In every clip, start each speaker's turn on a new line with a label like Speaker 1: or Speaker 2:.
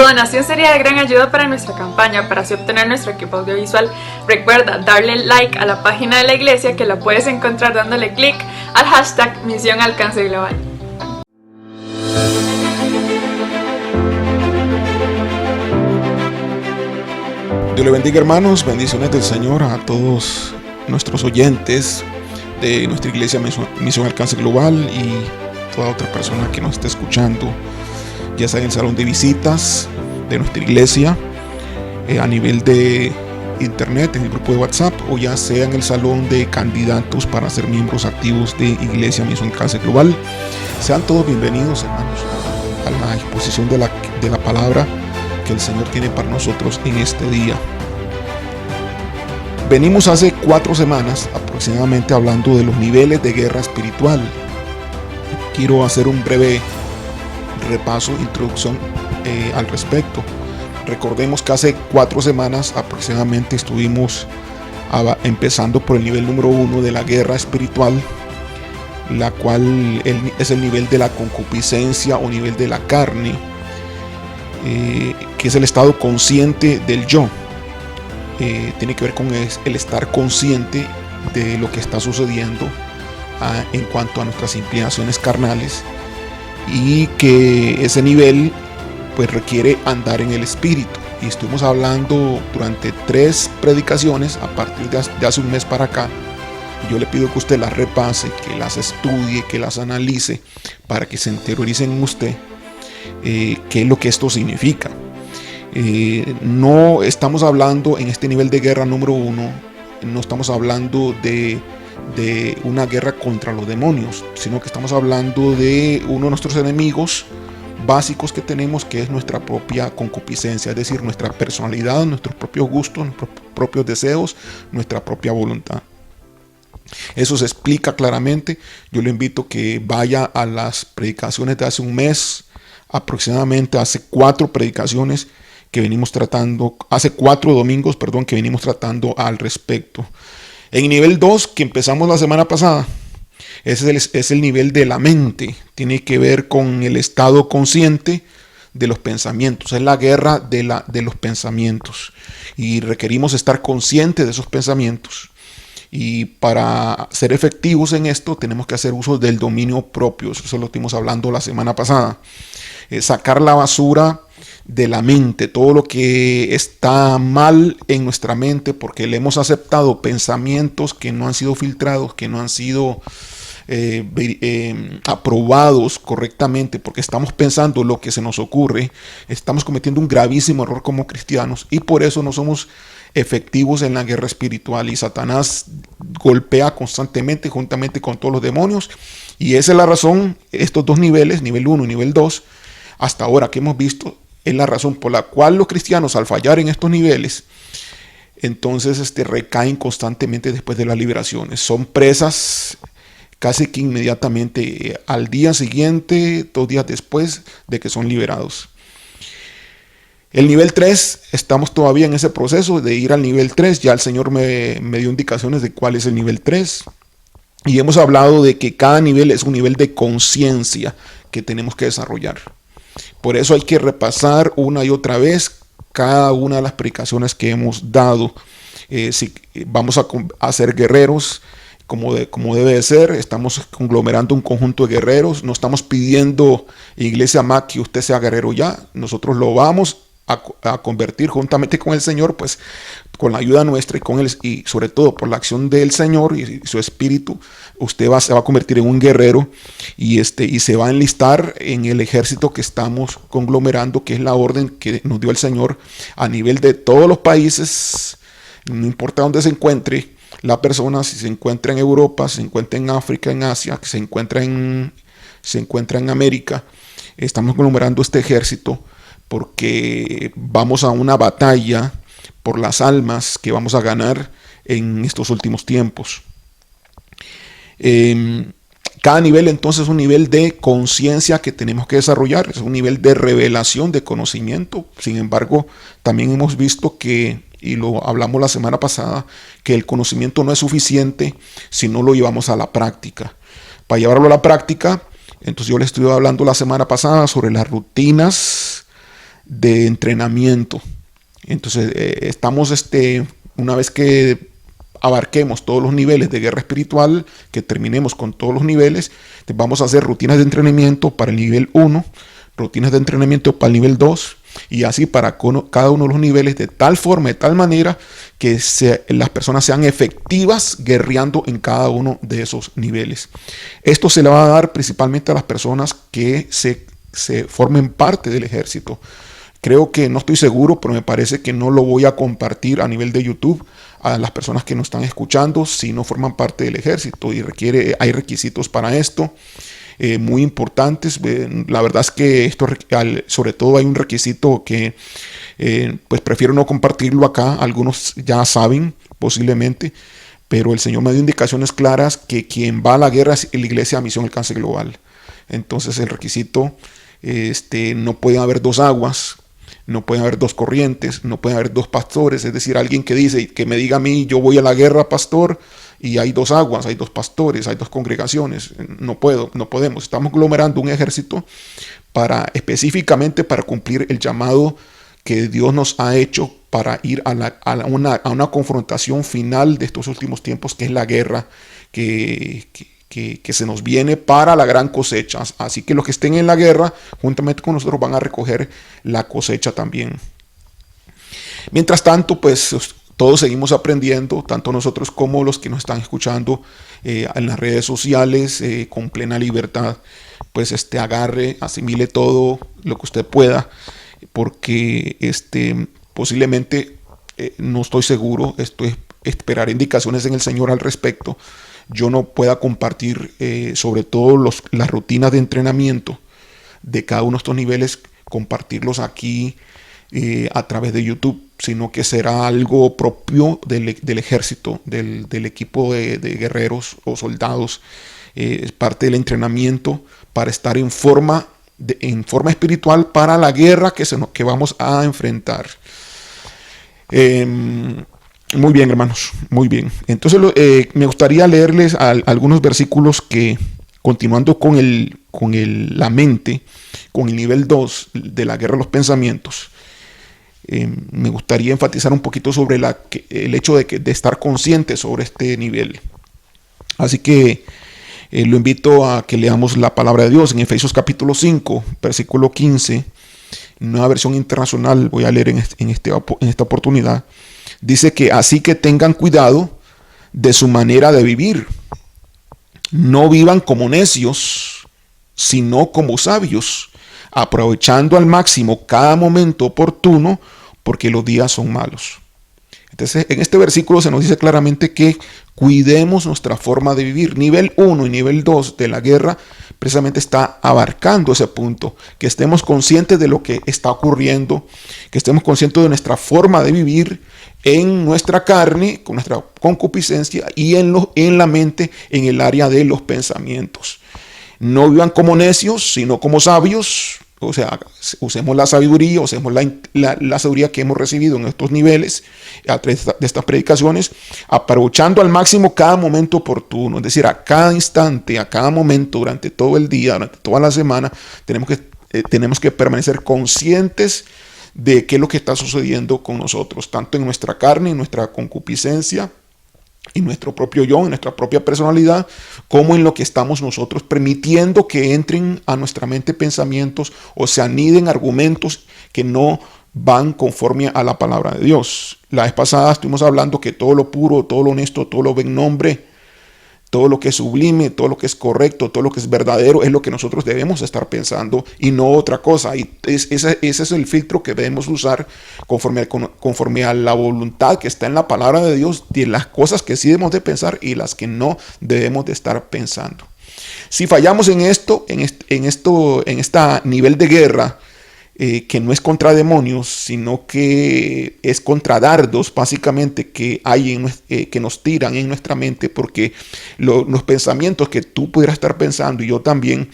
Speaker 1: donación sería de gran ayuda para nuestra campaña, para así obtener nuestro equipo audiovisual. Recuerda darle like a la página de la iglesia, que la puedes encontrar dándole clic al hashtag Misión Alcance Global.
Speaker 2: Dios le bendiga, hermanos. Bendiciones del Señor a todos nuestros oyentes de nuestra iglesia Misión Alcance Global y toda otra persona que nos esté escuchando, ya sea en el salón de visitas de nuestra iglesia, a nivel de internet, en el grupo de WhatsApp, o ya sea en el salón de candidatos para ser miembros activos de Iglesia Misión Alcance Global. Sean todos bienvenidos, hermanos, a la exposición de la palabra que el Señor tiene para nosotros en este día. Venimos hace 4 semanas aproximadamente hablando de los niveles de guerra espiritual. Quiero hacer un breve repaso, introducción al respecto. Recordemos que hace 4 semanas aproximadamente estuvimos empezando por el nivel número 1 de la guerra espiritual, la cual es el nivel de la concupiscencia o nivel de la carne, que es el estado consciente del yo. Tiene que ver con el estar consciente de lo que está sucediendo en cuanto a nuestras inclinaciones carnales, y que ese nivel pues requiere andar en el espíritu. Y estuvimos hablando durante 3 predicaciones a partir de hace un mes para acá. Yo le pido que usted las repase, que las estudie, que las analice, para que se interiorice en usted qué es lo que esto significa. No estamos hablando en este nivel de guerra número 1, no estamos hablando de una guerra contra los demonios, sino que estamos hablando de uno de nuestros enemigos básicos que tenemos, que es nuestra propia concupiscencia, es decir, nuestra personalidad, nuestros propios gustos, nuestros propios deseos, nuestra propia voluntad. Eso se explica claramente. Yo le invito a que vaya a las predicaciones de hace un mes, aproximadamente hace 4 predicaciones que venimos tratando, hace 4 domingos, que venimos tratando al respecto. En nivel 2, que empezamos la semana pasada, es el nivel de la mente. Tiene que ver con el estado consciente de los pensamientos. Es la guerra de los pensamientos. Y requerimos estar conscientes de esos pensamientos. Y para ser efectivos en esto, tenemos que hacer uso del dominio propio. Eso lo estuvimos hablando la semana pasada. Sacar la basura de la mente, todo lo que está mal en nuestra mente, porque le hemos aceptado pensamientos que no han sido filtrados, que no han sido aprobados correctamente, porque estamos pensando lo que se nos ocurre. Estamos cometiendo un gravísimo error como cristianos, y por eso no somos efectivos en la guerra espiritual, y Satanás golpea constantemente juntamente con todos los demonios. Y esa es la razón, estos 2 niveles, nivel 1 y nivel 2, hasta ahora que hemos visto, es la razón por la cual los cristianos, al fallar en estos niveles, entonces recaen constantemente después de las liberaciones. Son presas casi que inmediatamente, al día siguiente, 2 días después de que son liberados. El nivel 3, estamos todavía en ese proceso de ir al nivel 3. Ya el Señor me dio indicaciones de cuál es el nivel 3. Y hemos hablado de que cada nivel es un nivel de conciencia que tenemos que desarrollar. Por eso hay que repasar una y otra vez cada una de las predicaciones que hemos dado. Si vamos a ser guerreros como debe de ser, estamos conglomerando un conjunto de guerreros. No estamos pidiendo, Iglesia MAC, que usted sea guerrero ya. Nosotros lo vamos a convertir juntamente con el Señor, pues con la ayuda nuestra y sobre todo por la acción del Señor y su Espíritu. Usted se va a convertir en un guerrero y se va a enlistar en el ejército que estamos conglomerando, que es la orden que nos dio el Señor a nivel de todos los países. No importa dónde se encuentre la persona, si se encuentra en Europa, si se encuentra en África, en Asia, que se encuentra en América. Estamos conglomerando este ejército porque vamos a una batalla por las almas que vamos a ganar en estos últimos tiempos. Cada nivel entonces es un nivel de conciencia que tenemos que desarrollar, es un nivel de revelación, de conocimiento. Sin embargo, también hemos visto que, y lo hablamos la semana pasada, que el conocimiento no es suficiente si no lo llevamos a la práctica. Para llevarlo a la práctica, entonces yo les estuve hablando la semana pasada sobre las rutinas de entrenamiento. Entonces, una vez que abarquemos todos los niveles de guerra espiritual, que terminemos con todos los niveles, vamos a hacer rutinas de entrenamiento para el nivel 1, rutinas de entrenamiento para el nivel 2, y así para cada uno de los niveles, de tal forma, de tal manera que las personas sean efectivas guerreando en cada uno de esos niveles. Esto se le va a dar principalmente a las personas que se formen parte del ejército. Creo que, no estoy seguro, pero me parece que no lo voy a compartir a nivel de YouTube a las personas que nos están escuchando si no forman parte del ejército, y hay requisitos para esto muy importantes. La verdad es que esto, sobre todo, hay un requisito que pues prefiero no compartirlo acá. Algunos ya saben posiblemente, pero el Señor me dio indicaciones claras que quien va a la guerra es la Iglesia Misión Alcance Global. Entonces el requisito, no puede haber dos aguas, no pueden haber dos corrientes, no pueden haber dos pastores. Es decir, alguien que me diga a mí, yo voy a la guerra, pastor, y hay dos aguas, hay dos pastores, hay dos congregaciones. No podemos. Estamos aglomerando un ejército específicamente para cumplir el llamado que Dios nos ha hecho para ir a una confrontación final de estos últimos tiempos, que es la guerra que se nos viene para la gran cosecha. Así que los que estén en la guerra, juntamente con nosotros, van a recoger la cosecha también. Mientras tanto, pues todos seguimos aprendiendo, tanto nosotros como los que nos están escuchando en las redes sociales, con plena libertad. Pues agarre, asimile todo lo que usted pueda, porque posiblemente, no estoy seguro, esperar indicaciones en el Señor al respecto. Yo no pueda compartir sobre todo las rutinas de entrenamiento de cada uno de estos niveles, compartirlos aquí a través de YouTube, sino que será algo propio del ejército, del equipo de guerreros o soldados. Es parte del entrenamiento para estar en forma espiritual para la guerra que vamos a enfrentar. Muy bien, hermanos, muy bien. Entonces me gustaría leerles algunos versículos que, continuando con la mente, con el nivel 2 de la guerra de los pensamientos, me gustaría enfatizar un poquito sobre el hecho de estar consciente sobre este nivel. Así que lo invito a que leamos la palabra de Dios en Efesios capítulo 5, versículo 15, nueva versión internacional. Voy a leer en esta oportunidad. Dice que así que tengan cuidado de su manera de vivir. No vivan como necios, sino como sabios, aprovechando al máximo cada momento oportuno, porque los días son malos. Entonces, en este versículo se nos dice claramente que cuidemos nuestra forma de vivir. Nivel 1 y nivel 2 de la guerra precisamente está abarcando ese punto, que estemos conscientes de lo que está ocurriendo, que estemos conscientes de nuestra forma de vivir en nuestra carne, con nuestra concupiscencia, y en la mente, en el área de los pensamientos. No vivan como necios, sino como sabios. O sea, usemos la sabiduría, usemos la sabiduría que hemos recibido en estos niveles, a través de estas predicaciones, aprovechando al máximo cada momento oportuno. Es decir, a cada instante, a cada momento, durante todo el día, durante toda la semana, tenemos que permanecer conscientes de qué es lo que está sucediendo con nosotros, tanto en nuestra carne, en nuestra concupiscencia, en nuestro propio yo, en nuestra propia personalidad, como en lo que estamos nosotros permitiendo que entren a nuestra mente pensamientos o se aniden argumentos que no van conforme a la palabra de Dios. La vez pasada estuvimos hablando que todo lo puro, todo lo honesto, todo lo buen nombre, todo lo que es sublime, todo lo que es correcto, todo lo que es verdadero, es lo que nosotros debemos estar pensando y no otra cosa. Y ese es el filtro que debemos usar conforme a la voluntad que está en la palabra de Dios, de las cosas que sí debemos de pensar y las que no debemos de estar pensando. Si fallamos en este nivel de guerra, que no es contra demonios, sino que es contra dardos, básicamente, que que nos tiran en nuestra mente, porque los pensamientos que tú pudieras estar pensando y yo también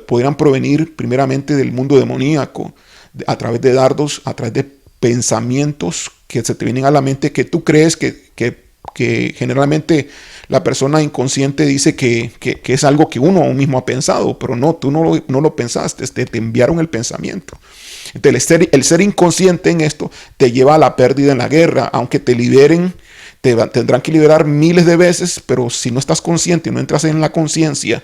Speaker 2: pudieran provenir primeramente del mundo demoníaco, a través de dardos, a través de pensamientos que se te vienen a la mente, que tú crees que que generalmente la persona inconsciente dice que es algo que uno mismo ha pensado, pero no, tú no lo pensaste, te enviaron el pensamiento. Entonces el ser inconsciente en esto te lleva a la pérdida en la guerra, aunque te liberen, tendrán que liberar miles de veces, pero si no estás consciente, no entras en la conciencia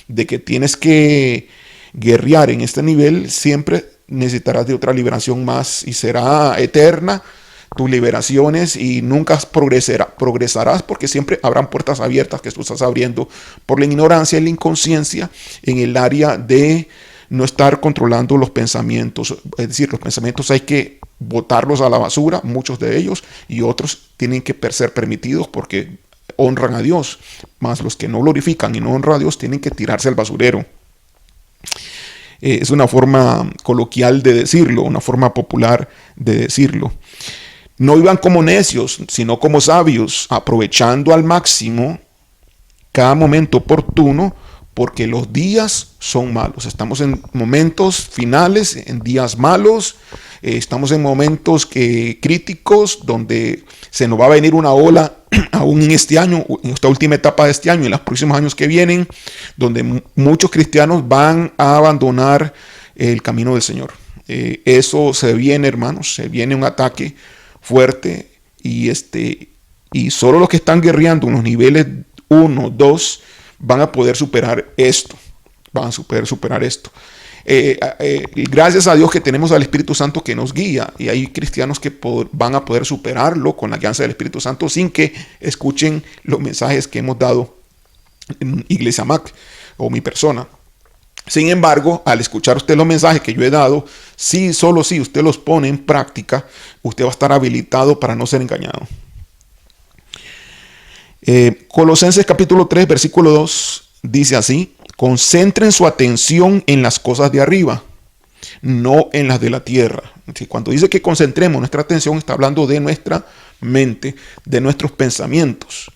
Speaker 2: de que tienes que guerrear en este nivel, siempre necesitarás de otra liberación más y será eterna tus liberaciones y nunca progresarás porque siempre habrán puertas abiertas que tú estás abriendo por la ignorancia y la inconsciencia en el área de no estar controlando los pensamientos. Es decir, los pensamientos hay que botarlos a la basura, muchos de ellos, y otros tienen que ser permitidos porque honran a Dios, más los que no glorifican y no honran a Dios tienen que tirarse al basurero. Es una forma coloquial de decirlo, una forma popular de decirlo. No vivan como necios, sino como sabios, aprovechando al máximo cada momento oportuno, porque los días son malos. Estamos en momentos finales, en días malos, estamos en momentos críticos donde se nos va a venir una ola aún en este año, en esta última etapa de este año y en los próximos años que vienen, donde muchos cristianos van a abandonar el camino del Señor. Eso se viene, hermanos, se viene un ataque fuerte y solo los que están guerreando en los niveles 1, 2 van a poder superar esto. Van a poder superar esto. Gracias a Dios que tenemos al Espíritu Santo que nos guía y hay cristianos que van a poder superarlo con la guianza del Espíritu Santo sin que escuchen los mensajes que hemos dado en Iglesia Mac o mi persona. Sin embargo, al escuchar usted los mensajes que yo he dado, solo si usted los pone en práctica, usted va a estar habilitado para no ser engañado. Colosenses capítulo 3, versículo 2, dice así: concentren su atención en las cosas de arriba, no en las de la tierra. Cuando dice que concentremos nuestra atención, está hablando de nuestra mente, de nuestros pensamientos.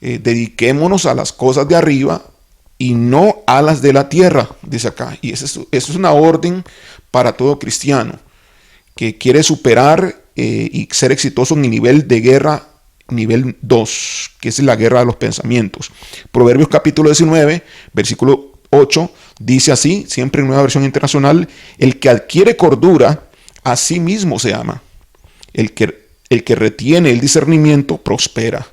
Speaker 2: Dediquémonos a las cosas de arriba y no a las de la tierra, dice acá. Y eso es una orden para todo cristiano que quiere superar y ser exitoso en el nivel de guerra, nivel 2, que es la guerra de los pensamientos. Proverbios capítulo 19, versículo 8, dice así, siempre en Nueva Versión Internacional: el que adquiere cordura, a sí mismo se ama. El que retiene el discernimiento, prospera.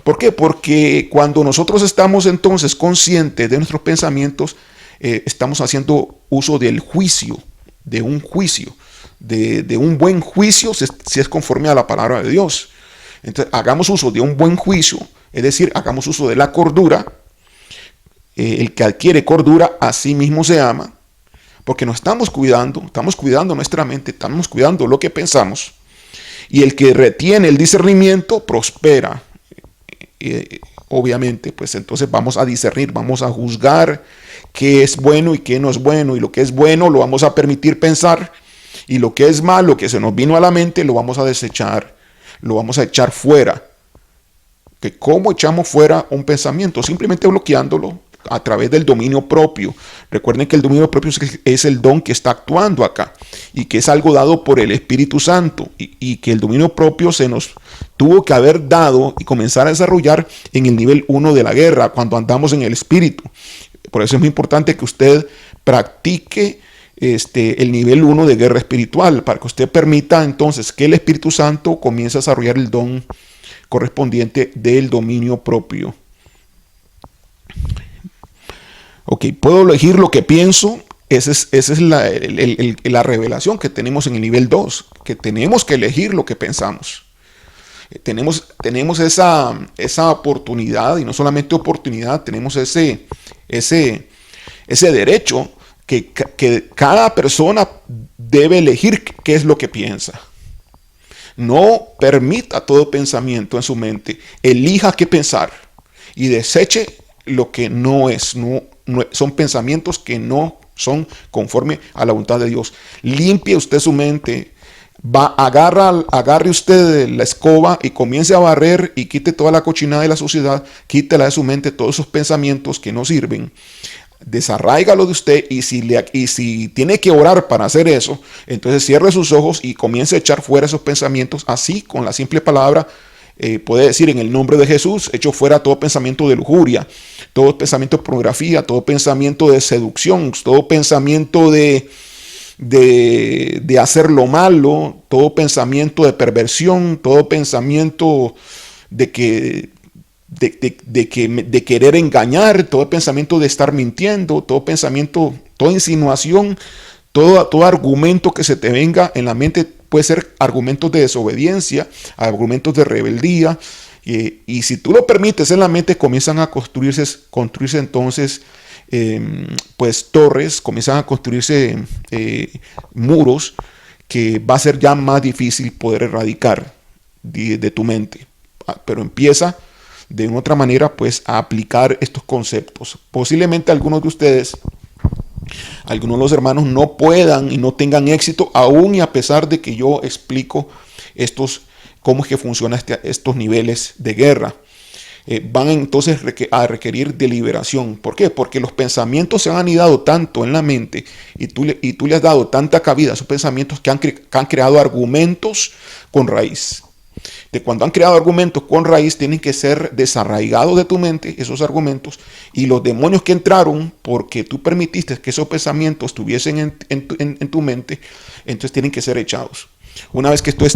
Speaker 2: ¿Por qué? Porque cuando nosotros estamos entonces conscientes de nuestros pensamientos, estamos haciendo uso del juicio, de un juicio, de un buen juicio, si es conforme a la palabra de Dios. Entonces, hagamos uso de un buen juicio, es decir, hagamos uso de la cordura. El que adquiere cordura, a sí mismo se ama, porque nos estamos cuidando nuestra mente, estamos cuidando lo que pensamos. Y el que retiene el discernimiento, prospera. Obviamente, pues entonces vamos a discernir, vamos a juzgar qué es bueno y qué no es bueno, y lo que es bueno lo vamos a permitir pensar, y lo que es malo, que se nos vino a la mente, lo vamos a desechar, lo vamos a echar fuera. ¿Que cómo echamos fuera un pensamiento? Simplemente bloqueándolo a través del dominio propio. Recuerden que el dominio propio es el don que está actuando acá y que es algo dado por el Espíritu Santo, y que el dominio propio se nos tuvo que haber dado y comenzar a desarrollar en el nivel 1 de la guerra, cuando andamos en el Espíritu. Por eso es muy importante que usted practique el nivel 1 de guerra espiritual, para que usted permita entonces que el Espíritu Santo comience a desarrollar el don correspondiente del dominio propio. Ok, puedo elegir lo que pienso. Esa es la revelación que tenemos en el nivel 2, que tenemos que elegir lo que pensamos. Tenemos esa oportunidad, y no solamente oportunidad, tenemos ese derecho que cada persona debe elegir qué es lo que piensa. No permita todo pensamiento en su mente. Elija qué pensar y deseche lo que no es. Son pensamientos que no son conforme a la voluntad de Dios. Limpie usted su mente. Agarre usted la escoba y comience a barrer y quite toda la cochinada y la suciedad. Quítela de su mente, todos esos pensamientos que no sirven. Desarráigalo de usted, y si tiene que orar para hacer eso, entonces cierre sus ojos y comience a echar fuera esos pensamientos, así con la simple palabra puede decir en el nombre de Jesús, echo fuera todo pensamiento de lujuria, todo pensamiento de pornografía, todo pensamiento de seducción, todo pensamiento de hacer lo malo, todo pensamiento de perversión, todo pensamiento de querer engañar, todo pensamiento de estar mintiendo, todo pensamiento, toda insinuación, todo argumento que se te venga en la mente. Puede ser argumentos de desobediencia, argumentos de rebeldía, y si tú lo permites en la mente, comienzan a construirse entonces pues torres, comienzan a construirse muros que va a ser ya más difícil poder erradicar de tu mente. Pero empieza de otra manera pues a aplicar estos conceptos. Posiblemente algunos de ustedes, algunos de los hermanos, no puedan y no tengan éxito aún y a pesar de que yo explico cómo es que funcionan estos niveles de guerra. Van entonces a requerir de liberación. ¿Por qué? Porque los pensamientos se han anidado tanto en la mente y tú le has dado tanta cabida a esos pensamientos que han creado argumentos con raíz. De cuando han creado argumentos con raíz, tienen que ser desarraigados de tu mente, esos argumentos, y los demonios que entraron porque tú permitiste que esos pensamientos estuviesen en tu mente, entonces tienen que ser echados. Una vez que tú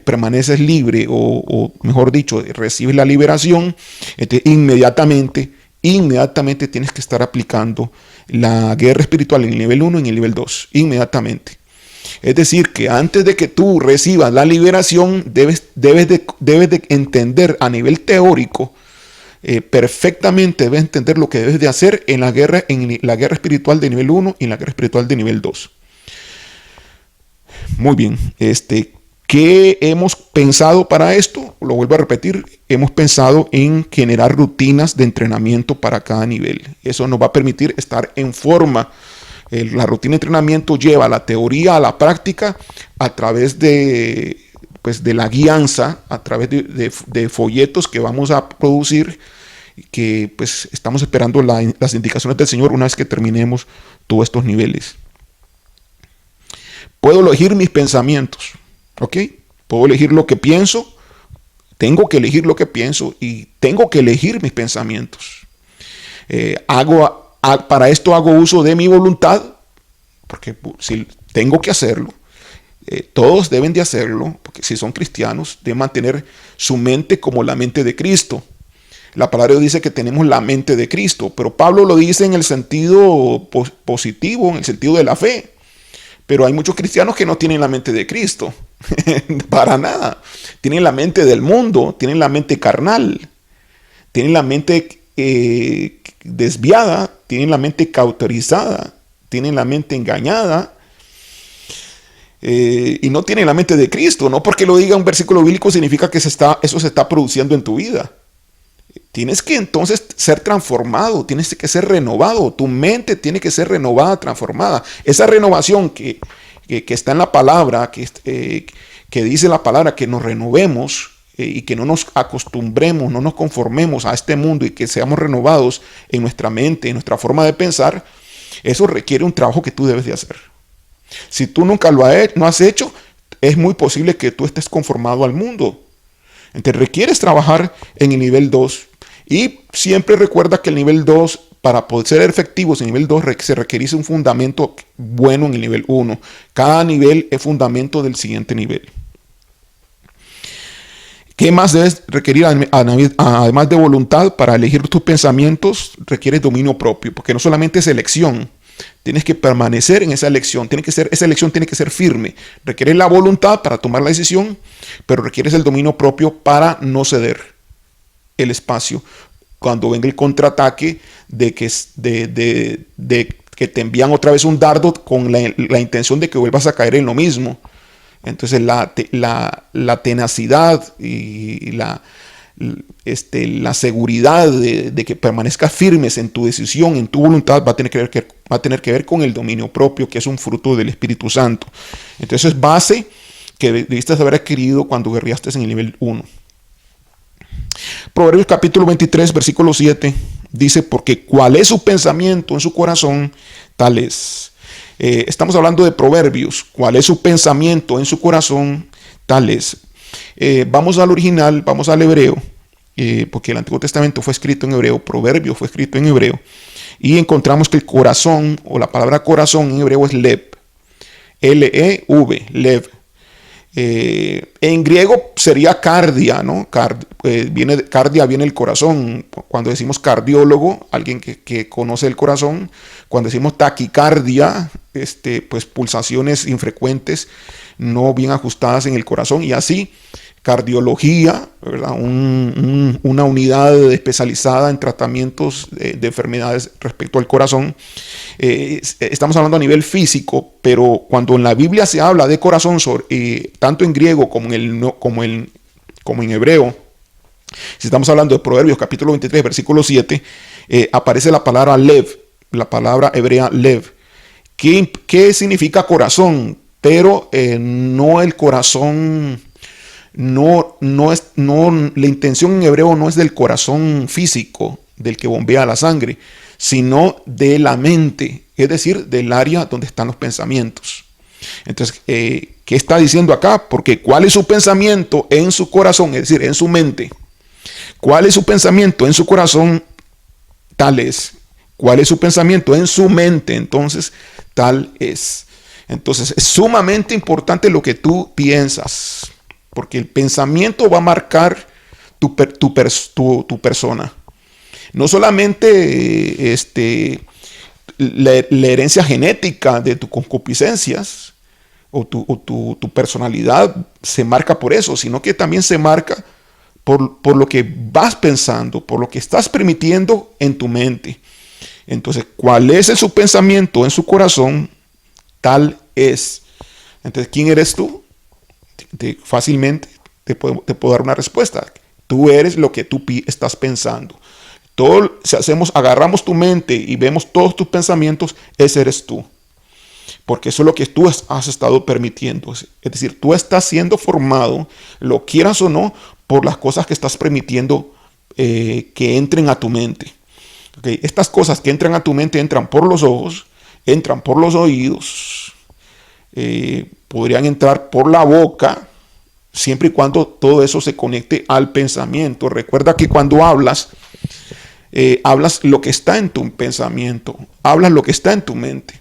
Speaker 2: permaneces libre, o mejor dicho, recibes la liberación, entonces inmediatamente tienes que estar aplicando la guerra espiritual en el nivel 1 y en el nivel 2, inmediatamente. Es decir, que antes de que tú recibas la liberación, debes de entender a nivel teórico, perfectamente debes entender lo que debes de hacer en la guerra espiritual de nivel 1 y en la guerra espiritual de nivel 2. Muy bien, ¿qué hemos pensado para esto? Lo vuelvo a repetir, hemos pensado en generar rutinas de entrenamiento para cada nivel. Eso nos va a permitir estar en forma. La rutina de entrenamiento lleva la teoría a la práctica a través de la guianza, a través de folletos que vamos a producir, que pues estamos esperando las indicaciones del Señor una vez que terminemos todos estos niveles. Puedo elegir mis pensamientos, ¿ok? Puedo elegir lo que pienso, tengo que elegir lo que pienso y tengo que elegir mis pensamientos. Para esto hago uso de mi voluntad, porque si tengo que hacerlo, todos deben de hacerlo, porque si son cristianos, deben mantener su mente como la mente de Cristo. La palabra dice que tenemos la mente de Cristo, pero Pablo lo dice en el sentido positivo, en el sentido de la fe. Pero hay muchos cristianos que no tienen la mente de Cristo, para nada. Tienen la mente del mundo, tienen la mente carnal, tienen la mente desviada, tienen la mente cauterizada, tienen la mente engañada y no tienen la mente de Cristo. No porque lo diga un versículo bíblico significa que eso se está produciendo en tu vida. Tienes que entonces ser transformado, tienes que ser renovado, tu mente tiene que ser renovada, transformada. Esa renovación que está en la palabra, que dice la palabra que nos renovemos y que no nos acostumbremos, no nos conformemos a este mundo y que seamos renovados en nuestra mente, en nuestra forma de pensar, eso requiere un trabajo que tú debes de hacer. Si tú nunca no has hecho, es muy posible que tú estés conformado al mundo. Entonces requieres trabajar en el nivel 2. Y siempre recuerda que el nivel 2, para poder ser efectivos en el nivel 2, se requiere un fundamento bueno en el nivel 1. Cada nivel es fundamento del siguiente nivel. ¿Qué más debes requerir además de voluntad para elegir tus pensamientos? Requieres dominio propio, porque no solamente es elección. Tienes que permanecer en esa elección. Esa elección tiene que ser firme. Requiere la voluntad para tomar la decisión, pero requieres el dominio propio para no ceder el espacio cuando venga el contraataque de que te envían otra vez un dardo con la intención de que vuelvas a caer en lo mismo. Entonces la tenacidad y la seguridad de que permanezcas firmes en tu decisión, en tu voluntad, va a tener que ver con el dominio propio, que es un fruto del Espíritu Santo. Entonces es base que debiste haber adquirido cuando guerreaste en el nivel 1. Proverbios capítulo 23, versículo 7 dice: porque cuál es su pensamiento en su corazón, tal es. Estamos hablando de Proverbios. Cuál es su pensamiento en su corazón, tal es. Vamos al original, vamos al hebreo, porque el Antiguo Testamento fue escrito en hebreo, Proverbios fue escrito en hebreo, y encontramos que el corazón, o la palabra corazón en hebreo es lev, L-E-V, lev. En griego sería cardia, ¿no? Cardia viene el corazón. Cuando decimos cardiólogo, alguien que conoce el corazón. Cuando decimos taquicardia, pues pulsaciones infrecuentes, no bien ajustadas en el corazón. Y así, cardiología, ¿verdad? Una unidad especializada en tratamientos de enfermedades respecto al corazón. Estamos hablando a nivel físico, pero cuando en la Biblia se habla de corazón, tanto en griego como en hebreo, si estamos hablando de Proverbios capítulo 23, versículo 7, aparece la palabra lev, la palabra hebrea lev, que significa corazón, pero no el corazón. La intención en hebreo no es del corazón físico, del que bombea la sangre, sino de la mente, es decir, del área donde están los pensamientos. Entonces, ¿qué está diciendo acá? Porque ¿cuál es su pensamiento en su corazón? Es decir, en su mente. ¿Cuál es su pensamiento en su corazón? Tal es. ¿Cuál es su pensamiento en su mente? Entonces, tal es. Entonces, es sumamente importante lo que tú piensas, porque el pensamiento va a marcar tu persona. No solamente la herencia genética de tus concupiscencias o tu personalidad se marca por eso, sino que también se marca por lo que vas pensando, por lo que estás permitiendo en tu mente. Entonces, ¿cuál es su pensamiento en su corazón? Tal es. Entonces, ¿quién eres tú? Fácilmente te puedo dar una respuesta. Tú eres lo que tú estás pensando. Si agarramos tu mente y vemos todos tus pensamientos, ese eres tú. Porque eso es lo que tú has estado permitiendo. Es decir, tú estás siendo formado, lo quieras o no, por las cosas que estás permitiendo que entren a tu mente. Okay. Estas cosas que entran a tu mente entran por los ojos, entran por los oídos, podrían entrar por la boca, siempre y cuando todo eso se conecte al pensamiento. Recuerda que cuando hablas lo que está en tu pensamiento, hablas lo que está en tu mente.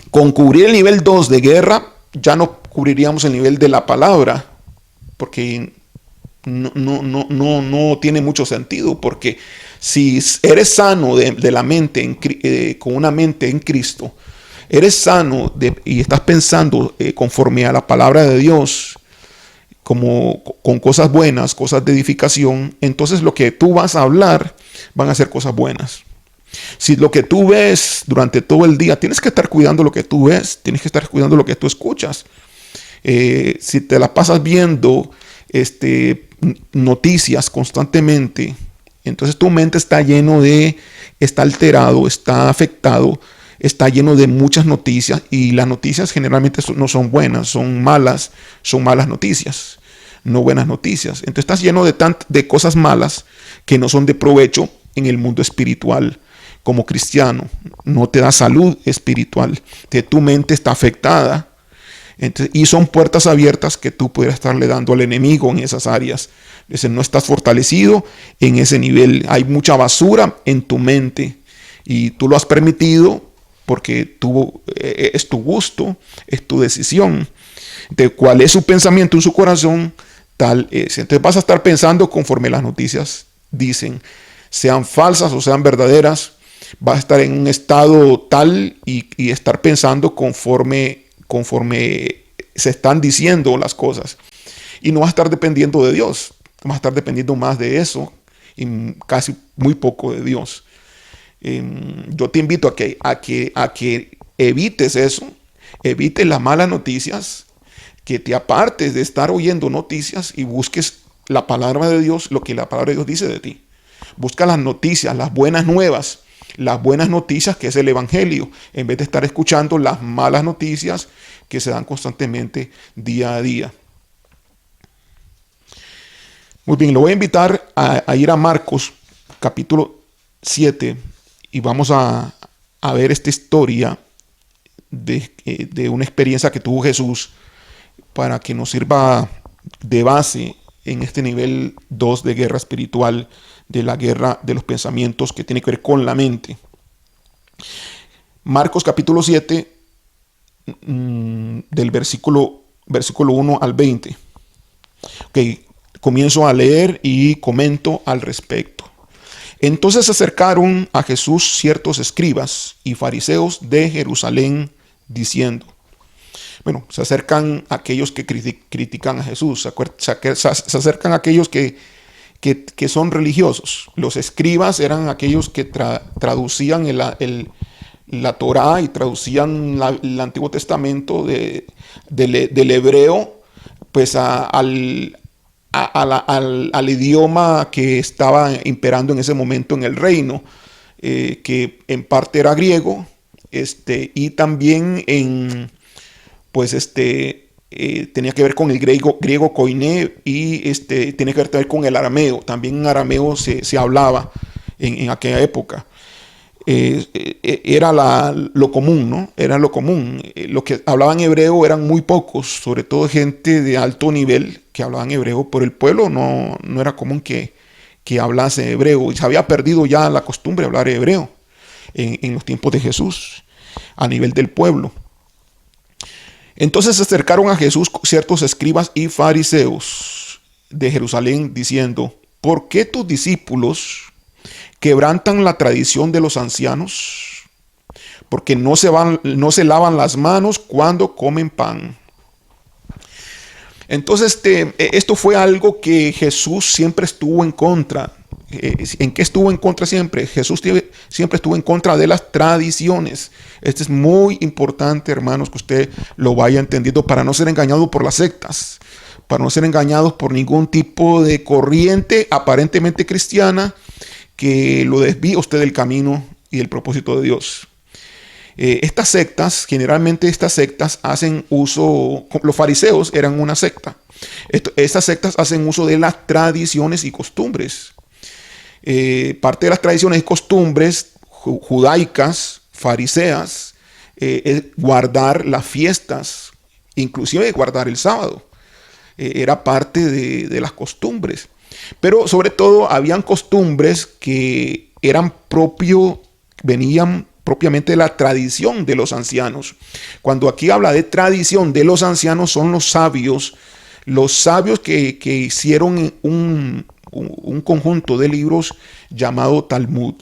Speaker 2: Con cubrir el nivel 2 de guerra, ya no cubriríamos el nivel de la palabra, porque no tiene mucho sentido, porque si eres sano de la mente, con una mente en Cristo, eres sano y estás pensando conforme a la palabra de Dios, con cosas buenas, cosas de edificación, entonces lo que tú vas a hablar van a ser cosas buenas. Si lo que tú ves durante todo el día, tienes que estar cuidando lo que tú ves, tienes que estar cuidando lo que tú escuchas. Si te la pasas viendo noticias constantemente, entonces tu mente está está alterado, está afectado, está lleno de muchas noticias, y las noticias generalmente no son buenas, son malas noticias, no buenas noticias. Entonces estás lleno de cosas malas que no son de provecho en el mundo espiritual. Como cristiano, no te da salud espiritual, tu mente está afectada. Entonces, y son puertas abiertas que tú pudieras estarle dando al enemigo en esas áreas. Entonces, no estás fortalecido en ese nivel. Hay mucha basura en tu mente y tú lo has permitido porque es tu gusto, es tu decisión. Entonces, ¿cuál es su pensamiento en su corazón? Tal es. Entonces vas a estar pensando conforme las noticias dicen, sean falsas o sean verdaderas. Vas a estar en un estado tal y estar pensando conforme se están diciendo las cosas. Y no vas a estar dependiendo de Dios. Vas a estar dependiendo más de eso y casi muy poco de Dios. Yo te invito a que evites eso, evites las malas noticias, que te apartes de estar oyendo noticias y busques la palabra de Dios, lo que la palabra de Dios dice de ti. Busca las noticias, las buenas nuevas, las buenas noticias que es el evangelio, en vez de estar escuchando las malas noticias que se dan constantemente día a día. Muy bien, lo voy a invitar a ir a Marcos capítulo 7 y vamos a ver esta historia de una experiencia que tuvo Jesús para que nos sirva de base en este nivel 2 de guerra espiritual, de la guerra de los pensamientos que tiene que ver con la mente. Marcos capítulo 7, del versículo 1 al 20. Okay, comienzo a leer y comento al respecto. Entonces se acercaron a Jesús ciertos escribas y fariseos de Jerusalén, diciendo, bueno, se acercan aquellos que critican a Jesús, se acercan aquellos que son religiosos. Los escribas eran aquellos que traducían la Torá y traducían el Antiguo Testamento del hebreo pues al idioma que estaba imperando en ese momento en el reino, que en parte era griego, y también tenía que ver con el griego koiné y tiene que ver con el arameo. También en arameo se hablaba en aquella época. Era lo común, ¿no? Era lo común. Los que hablaban hebreo eran muy pocos, sobre todo gente de alto nivel que hablaban hebreo, pero el pueblo no era común que hablase hebreo. Y se había perdido ya la costumbre de hablar hebreo en los tiempos de Jesús, a nivel del pueblo. Entonces se acercaron a Jesús ciertos escribas y fariseos de Jerusalén, diciendo, ¿por qué tus discípulos quebrantan la tradición de los ancianos? Porque no se lavan las manos cuando comen pan. Entonces esto fue algo que Jesús siempre estuvo en contra. ¿En qué estuvo en contra siempre? Jesús siempre estuvo en contra de las tradiciones. Esto es muy importante, hermanos, que usted lo vaya entendiendo para no ser engañado por las sectas, para no ser engañados por ningún tipo de corriente aparentemente cristiana que lo desvíe usted del camino y del propósito de Dios. Generalmente estas sectas hacen uso, los fariseos eran una secta. Estas sectas hacen uso de las tradiciones y costumbres. Parte de las tradiciones y costumbres judaicas, fariseas, es guardar las fiestas, inclusive guardar el sábado. Era parte de las costumbres. Pero sobre todo habían costumbres que venían propiamente de la tradición de los ancianos. Cuando aquí habla de tradición de los ancianos, son los sabios que hicieron un conjunto de libros llamado Talmud.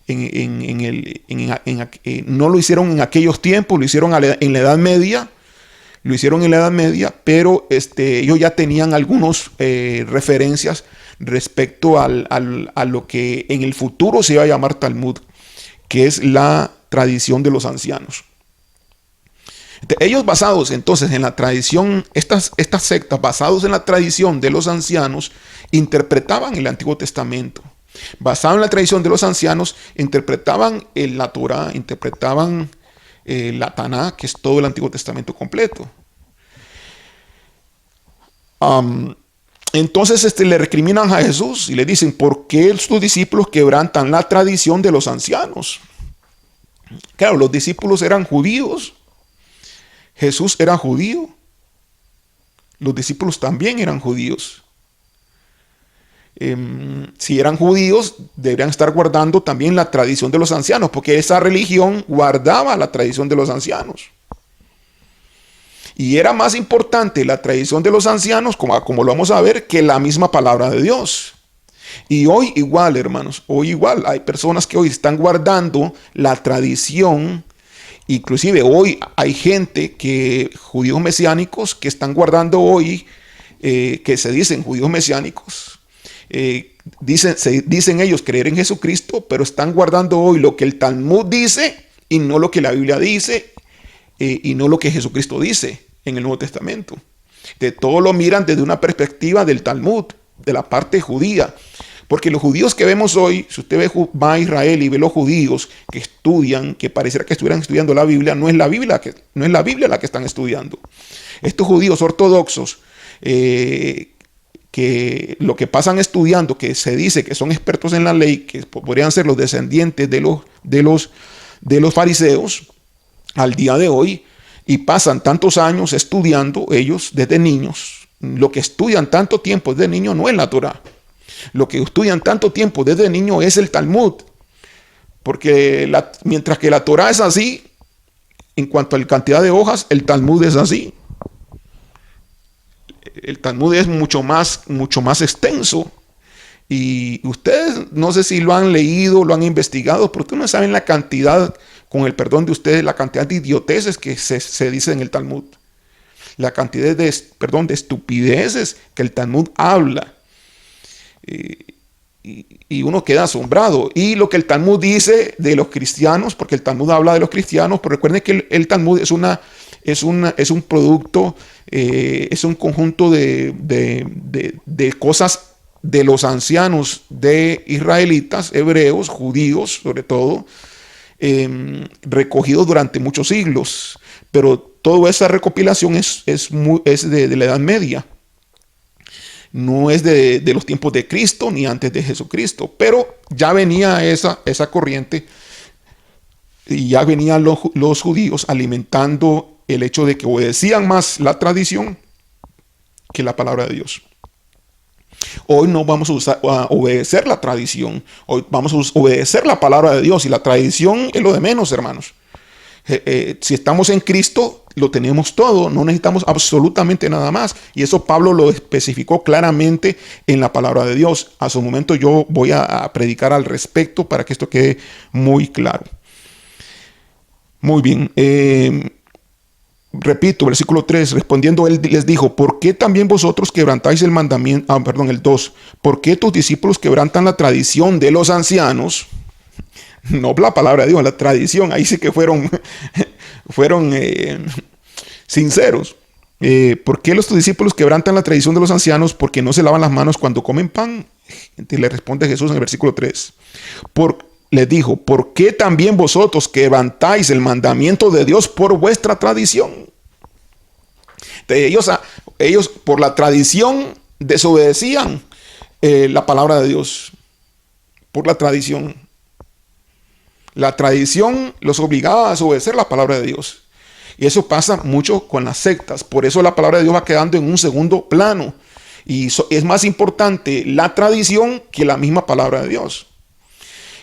Speaker 2: No lo hicieron en aquellos tiempos, lo hicieron en la Edad Media. Pero ellos ya tenían algunas referencias respecto a lo que en el futuro se iba a llamar Talmud, que es la tradición de los ancianos. Ellos basados entonces en la tradición, estas sectas basados en la tradición de los ancianos, interpretaban el Antiguo Testamento. Basado en la tradición de los ancianos, interpretaban la Torá, interpretaban la Taná, que es todo el Antiguo Testamento completo. Entonces le recriminan a Jesús y le dicen, ¿por qué tus discípulos quebrantan la tradición de los ancianos? Claro, los discípulos eran judíos. Jesús era judío. Los discípulos también eran judíos. Si eran judíos, deberían estar guardando también la tradición de los ancianos, porque esa religión guardaba la tradición de los ancianos. Y era más importante la tradición de los ancianos, como lo vamos a ver, que la misma palabra de Dios. Y hoy igual, hermanos, hay personas que hoy están guardando la tradición. Inclusive hoy hay gente judíos mesiánicos, que están guardando hoy, que se dicen judíos mesiánicos. Dicen ellos creer en Jesucristo, pero están guardando hoy lo que el Talmud dice y no lo que la Biblia dice y no lo que Jesucristo dice en el Nuevo Testamento. De todo lo miran desde una perspectiva del Talmud, de la parte judía. Porque los judíos que vemos hoy, si usted va a Israel y ve los judíos que estudian, que pareciera que estuvieran estudiando la Biblia, no es la Biblia la que están estudiando. Estos judíos ortodoxos, que lo que pasan estudiando, que se dice que son expertos en la ley, que podrían ser los descendientes de los fariseos, al día de hoy Y pasan tantos años estudiando ellos desde niños. Lo que estudian tanto tiempo desde niño no es la Torá. Lo que estudian tanto tiempo desde niño es el Talmud. Porque mientras que la Torá es así, en cuanto a la cantidad de hojas, el Talmud es así. El Talmud es mucho más extenso. Y ustedes, no sé si lo han leído, lo han investigado, pero ustedes no saben la cantidad, con el perdón de ustedes, la cantidad de idioteces que se dice en el Talmud. La cantidad de estupideces que el Talmud habla. Y uno queda asombrado. Y lo que el Talmud dice de los cristianos, porque el Talmud habla de los cristianos, pero recuerden que el Talmud es un producto, es un conjunto de cosas de los ancianos de israelitas, hebreos, judíos sobre todo, recogidos durante muchos siglos. Pero toda esa recopilación es de la Edad Media. No es de los tiempos de Cristo ni antes de Jesucristo, pero ya venía esa corriente y ya venían los judíos alimentando el hecho de que obedecían más la tradición que la palabra de Dios. Hoy no vamos a obedecer la tradición, hoy vamos a obedecer la palabra de Dios, y la tradición es lo de menos, hermanos. Si estamos en Cristo, lo tenemos todo, no necesitamos absolutamente nada más. Y eso Pablo lo especificó claramente en la palabra de Dios. A su momento yo voy a predicar al respecto para que esto quede muy claro. Muy bien. Repito, versículo 3, respondiendo él les dijo: ¿por qué también vosotros quebrantáis el mandamiento? El 2. ¿Por qué tus discípulos quebrantan la tradición de los ancianos? No la palabra de Dios, la tradición. Ahí sí que fueron sinceros. ¿Por qué tus discípulos quebrantan la tradición de los ancianos? Porque no se lavan las manos cuando comen pan. Y le responde Jesús en el versículo 3. Les dijo: ¿por qué también vosotros quebrantáis el mandamiento de Dios por vuestra tradición? Ellos por la tradición desobedecían la palabra de Dios. Por la tradición. La tradición los obligaba a desobedecer la palabra de Dios. Y eso pasa mucho con las sectas. Por eso la palabra de Dios va quedando en un segundo plano. Y es más importante la tradición que la misma palabra de Dios.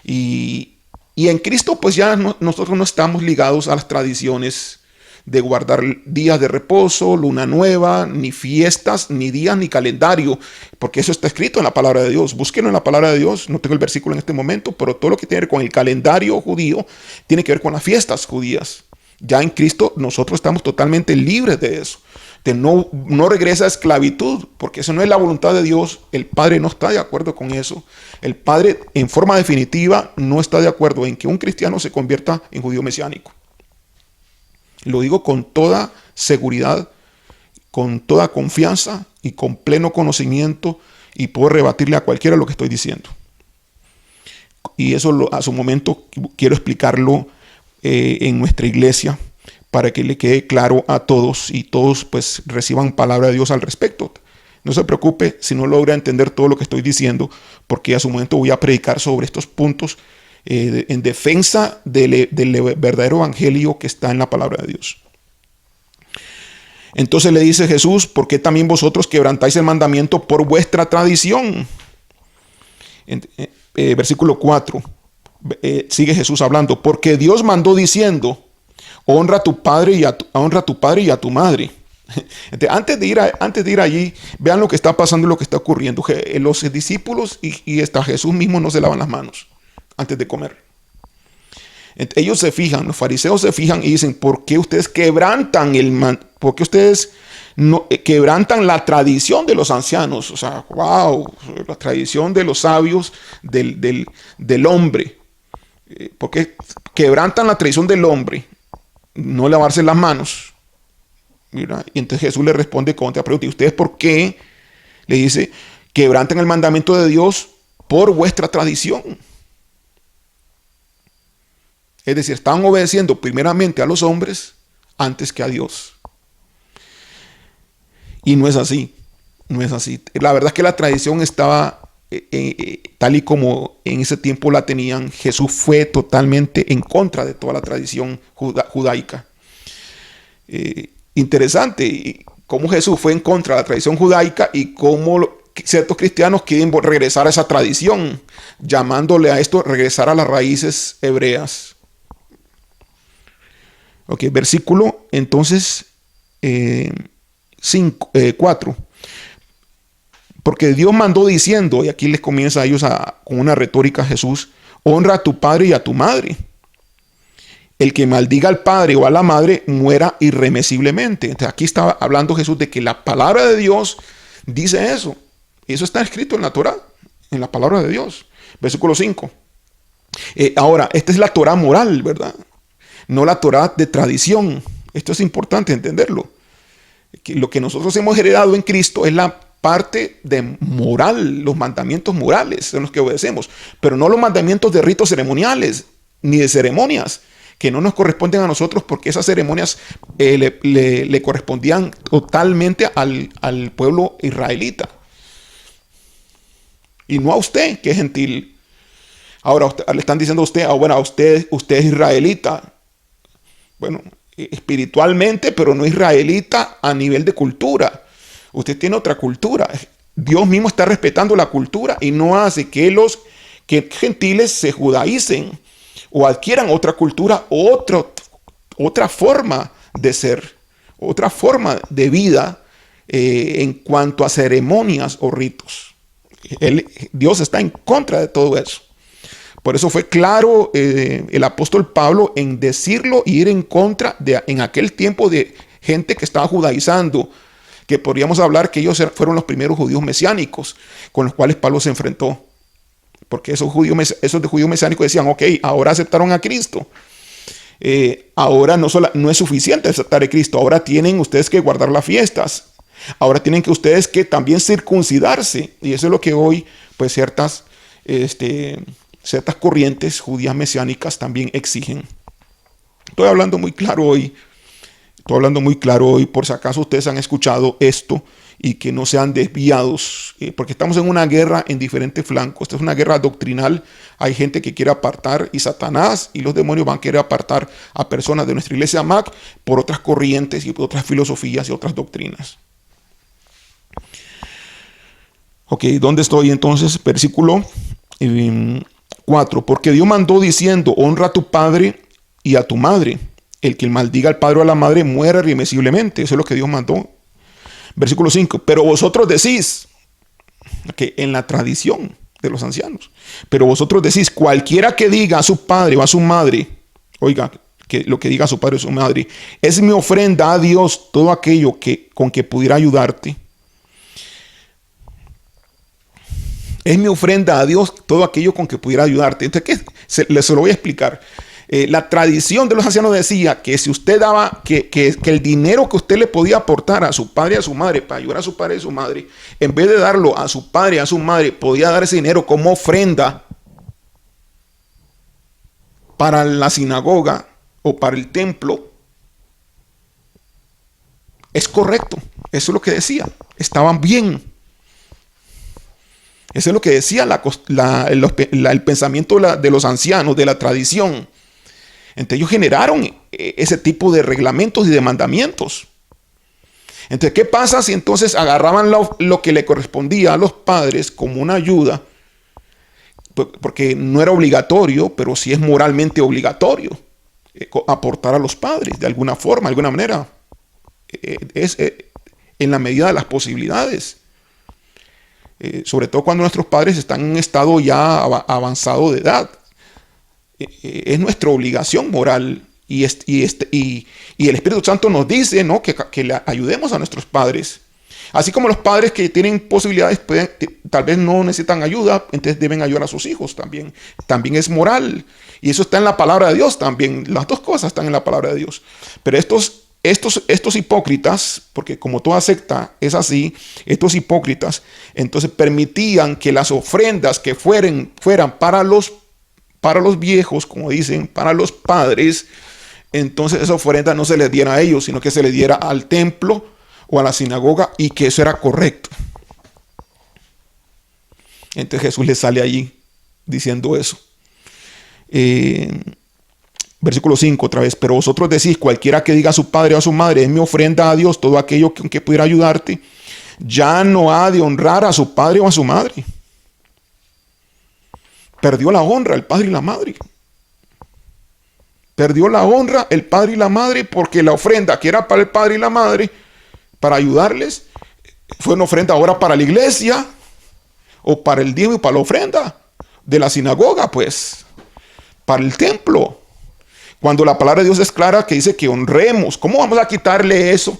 Speaker 2: Y en Cristo pues ya nosotros no estamos ligados a las tradiciones de guardar días de reposo, luna nueva, ni fiestas, ni días, ni calendario, porque eso está escrito en la palabra de Dios. Búsquenlo en la palabra de Dios. No tengo el versículo en este momento, pero todo lo que tiene que ver con el calendario judío tiene que ver con las fiestas judías. Ya en Cristo nosotros estamos totalmente libres de eso. No regresa a esclavitud, porque eso no es la voluntad de Dios. El Padre no está de acuerdo con eso. El Padre, en forma definitiva, no está de acuerdo en que un cristiano se convierta en judío mesiánico. Lo digo con toda seguridad, con toda confianza y con pleno conocimiento, y puedo rebatirle a cualquiera lo que estoy diciendo. Y eso a su momento quiero explicarlo en nuestra iglesia, para que le quede claro a todos y todos pues reciban palabra de Dios al respecto. No se preocupe si no logra entender todo lo que estoy diciendo, porque a su momento voy a predicar sobre estos puntos en defensa del verdadero evangelio que está en la palabra de Dios. Entonces le dice Jesús: ¿por qué también vosotros quebrantáis el mandamiento por vuestra tradición? Versículo 4. Sigue Jesús hablando: porque Dios mandó diciendo: honra a tu padre y a tu madre. Antes de ir allí, vean lo que está pasando y lo que está ocurriendo. Los discípulos y hasta Jesús mismo no se lavan las manos antes de comer. Ellos se fijan, los fariseos se fijan y dicen: ¿por qué ustedes quebrantan quebrantan la tradición de los ancianos? O sea, wow, la tradición de los sabios del hombre. ¿Por qué quebrantan la tradición del hombre? No lavarse las manos. Mira, y entonces Jesús le responde con otra pregunta: ¿y ustedes por qué? Le dice: quebrantan el mandamiento de Dios por vuestra tradición. Es decir, estaban obedeciendo primeramente a los hombres antes que a Dios. Y no es así. No es así. La verdad es que la tradición estaba tal y como en ese tiempo la tenían. Jesús fue totalmente en contra de toda la tradición judaica. Interesante y cómo Jesús fue en contra de la tradición judaica y cómo ciertos cristianos quieren regresar a esa tradición, llamándole a esto regresar a las raíces hebreas. Ok, versículo entonces 4. Porque Dios mandó diciendo, y aquí les comienza a ellos con una retórica a Jesús, honra a tu padre y a tu madre. El que maldiga al padre o a la madre muera irremisiblemente. Entonces aquí estaba hablando Jesús de que la palabra de Dios dice eso. Eso está escrito en la Torá, en la palabra de Dios. Versículo 5. Ahora, esta es la Torá moral, ¿verdad? No la Torá de tradición. Esto es importante entenderlo. Que lo que nosotros hemos heredado en Cristo es la parte de moral, los mandamientos morales son los que obedecemos, pero no los mandamientos de ritos ceremoniales ni de ceremonias que no nos corresponden a nosotros, porque esas ceremonias le correspondían totalmente al pueblo israelita y no a usted, que es gentil. Ahora le están diciendo a usted, bueno, a usted es israelita, bueno, espiritualmente, pero no israelita a nivel de cultura. Usted tiene otra cultura. Dios mismo está respetando la cultura y no hace que gentiles se judaicen o adquieran otra cultura, otra forma de ser, otra forma de vida en cuanto a ceremonias o ritos. Dios está en contra de todo eso. Por eso fue claro el apóstol Pablo en decirlo y ir en contra en aquel tiempo de gente que estaba judaizando, que podríamos hablar que ellos fueron los primeros judíos mesiánicos con los cuales Pablo se enfrentó. Porque esos de judíos mesiánicos decían, ok, ahora aceptaron a Cristo. Ahora no es suficiente aceptar a Cristo. Ahora tienen ustedes que guardar las fiestas. Ahora tienen que ustedes que también circuncidarse. Y eso es lo que hoy, pues ciertas corrientes judías mesiánicas también exigen. Estoy hablando muy claro hoy. Por si acaso ustedes han escuchado esto y que no sean desviados, porque estamos en una guerra en diferentes flancos. Esta es una guerra doctrinal. Hay gente que quiere apartar, y Satanás y los demonios van a querer apartar a personas de nuestra iglesia MAC por otras corrientes y por otras filosofías y otras doctrinas. Ok, ¿dónde estoy entonces? Versículo 4. Porque Dios mandó diciendo, honra a tu padre y a tu madre. El que maldiga al padre o a la madre muera irremisiblemente. Eso es lo que Dios mandó. Versículo 5. Pero vosotros decís, que en la tradición de los ancianos, pero vosotros decís, cualquiera que diga a su padre o a su madre, oiga, que lo que diga a su padre o a su madre, es mi ofrenda a Dios todo aquello con que pudiera ayudarte. Es mi ofrenda a Dios todo aquello con que pudiera ayudarte. Entonces, se lo voy a explicar. La tradición de los ancianos decía que si usted daba, que el dinero que usted le podía aportar a su padre y a su madre para ayudar a su padre y a su madre, en vez de darlo a su padre y a su madre, podía dar ese dinero como ofrenda para la sinagoga o para el templo. Es correcto. Eso es lo que decía. Estaban bien. Eso es lo que decía el pensamiento de los ancianos, de la tradición. Entonces ellos generaron ese tipo de reglamentos y de mandamientos. Entonces, ¿qué pasa si entonces agarraban lo que le correspondía a los padres como una ayuda? Porque no era obligatorio, pero sí es moralmente obligatorio aportar a los padres de alguna forma, de alguna manera. Es en la medida de las posibilidades. Sobre todo cuando nuestros padres están en un estado ya avanzado de edad. Es nuestra obligación moral y el Espíritu Santo nos dice, ¿no?, que le ayudemos a nuestros padres. Así como los padres que tienen posibilidades tal vez no necesitan ayuda, entonces deben ayudar a sus hijos también. También es moral. Y eso está en la palabra de Dios también. Las dos cosas están en la palabra de Dios. Pero estos hipócritas, porque como toda secta es así, estos hipócritas, entonces permitían que las ofrendas que fueran para los viejos, como dicen, para los padres, entonces esa ofrenda no se les diera a ellos, sino que se les diera al templo o a la sinagoga, y que eso era correcto. Entonces Jesús le sale allí diciendo eso. Versículo 5 otra vez. Pero vosotros decís, cualquiera que diga a su padre o a su madre, es mi ofrenda a Dios, todo aquello que pudiera ayudarte, ya no ha de honrar a su padre o a su madre. Perdió la honra el padre y la madre. Perdió la honra el padre y la madre porque la ofrenda que era para el padre y la madre, para ayudarles, fue una ofrenda ahora para la iglesia o para el diezmo y para la ofrenda de la sinagoga, pues, para el templo. Cuando la palabra de Dios es clara que dice que honremos, ¿cómo vamos a quitarle eso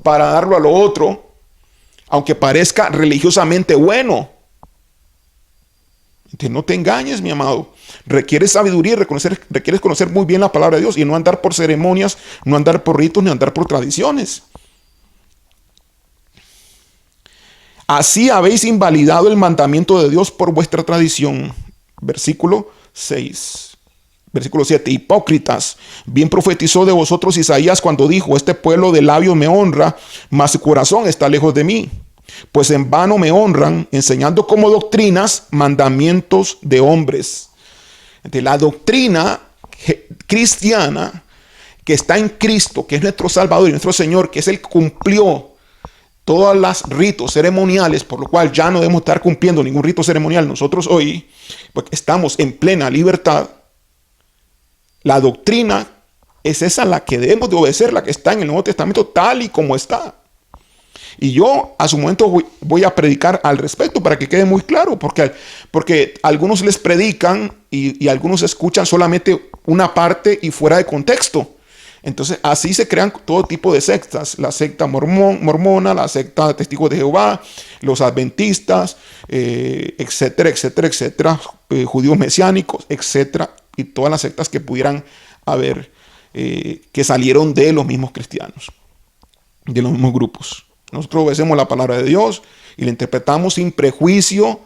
Speaker 2: para darlo a lo otro, aunque parezca religiosamente bueno? Entonces, no te engañes, mi amado. Requieres sabiduría, requieres conocer muy bien la palabra de Dios y no andar por ceremonias, no andar por ritos, ni andar por tradiciones. Así habéis invalidado el mandamiento de Dios por vuestra tradición. Versículo 6. Versículo 7. Hipócritas, bien profetizó de vosotros Isaías cuando dijo, este pueblo de labios me honra, mas su corazón está lejos de mí. Pues en vano me honran, enseñando como doctrinas mandamientos de hombres. Entonces, la doctrina cristiana que está en Cristo, que es nuestro Salvador y nuestro Señor, que es Él que cumplió todos los ritos ceremoniales, por lo cual ya no debemos estar cumpliendo ningún rito ceremonial nosotros hoy, porque estamos en plena libertad. La doctrina es esa la que debemos de obedecer, la que está en el Nuevo Testamento tal y como está. Y yo a su momento voy a predicar al respecto para que quede muy claro, porque algunos les predican y algunos escuchan solamente una parte y fuera de contexto. Entonces así se crean todo tipo de sectas, la secta mormona, la secta de Testigos de Jehová, los adventistas, etcétera, etcétera, etcétera, judíos mesiánicos, etcétera, y todas las sectas que pudieran haber, que salieron de los mismos cristianos, de los mismos grupos. Nosotros obedecemos la palabra de Dios y la interpretamos sin prejuicio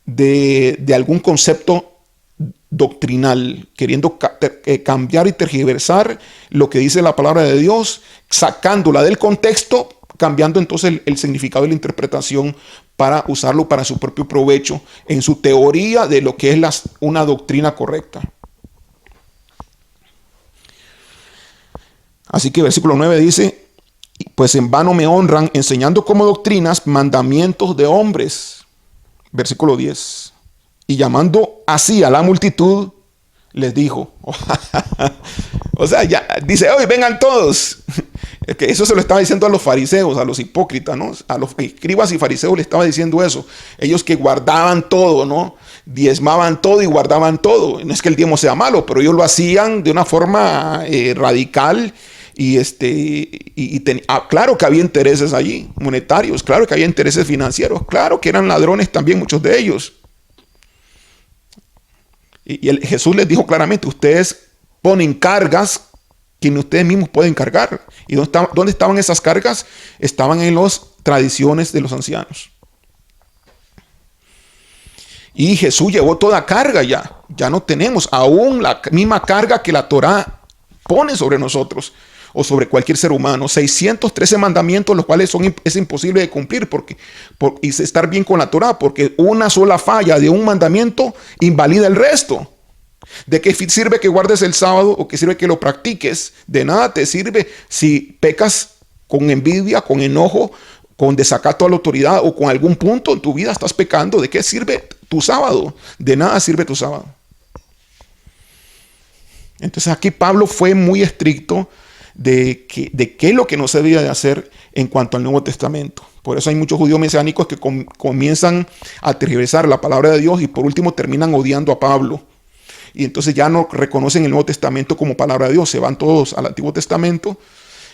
Speaker 2: de algún concepto doctrinal, queriendo cambiar y tergiversar lo que dice la palabra de Dios, sacándola del contexto, cambiando entonces el significado y la interpretación para usarlo para su propio provecho en su teoría de lo que es una doctrina correcta. Así que versículo 9 dice, pues en vano me honran, enseñando como doctrinas mandamientos de hombres. Versículo 10. Y llamando así a la multitud, les dijo. O sea, ya dice, hoy vengan todos. Es que eso se lo estaba diciendo a los fariseos, a los hipócritas, ¿no? A los escribas y fariseos le estaba diciendo eso. Ellos que guardaban todo, ¿no? Diezmaban todo y guardaban todo. No es que el diezmo sea malo, pero ellos lo hacían de una forma radical. Claro que había intereses allí, monetarios, claro que había intereses financieros, claro que eran ladrones también muchos de ellos. Jesús les dijo claramente, ustedes ponen cargas que ustedes mismos pueden cargar. ¿Y dónde estaban esas cargas? Estaban en las tradiciones de los ancianos. Y Jesús llevó toda carga ya. Ya no tenemos aún la misma carga que la Torá pone sobre nosotros o sobre cualquier ser humano. 613 mandamientos, los cuales es imposible de cumplir y estar bien con la Torá, porque una sola falla de un mandamiento invalida el resto. ¿De qué sirve que guardes el sábado o qué sirve que lo practiques? De nada te sirve si pecas con envidia, con enojo, con desacato a la autoridad o con algún punto en tu vida estás pecando. ¿De qué sirve tu sábado? De nada sirve tu sábado. Entonces aquí Pablo fue muy estricto de qué es lo que no se debía de hacer en cuanto al Nuevo Testamento. Por eso hay muchos judíos mesiánicos que comienzan a tergiversar la palabra de Dios y por último terminan odiando a Pablo. Y entonces ya no reconocen el Nuevo Testamento como palabra de Dios, se van todos al Antiguo Testamento.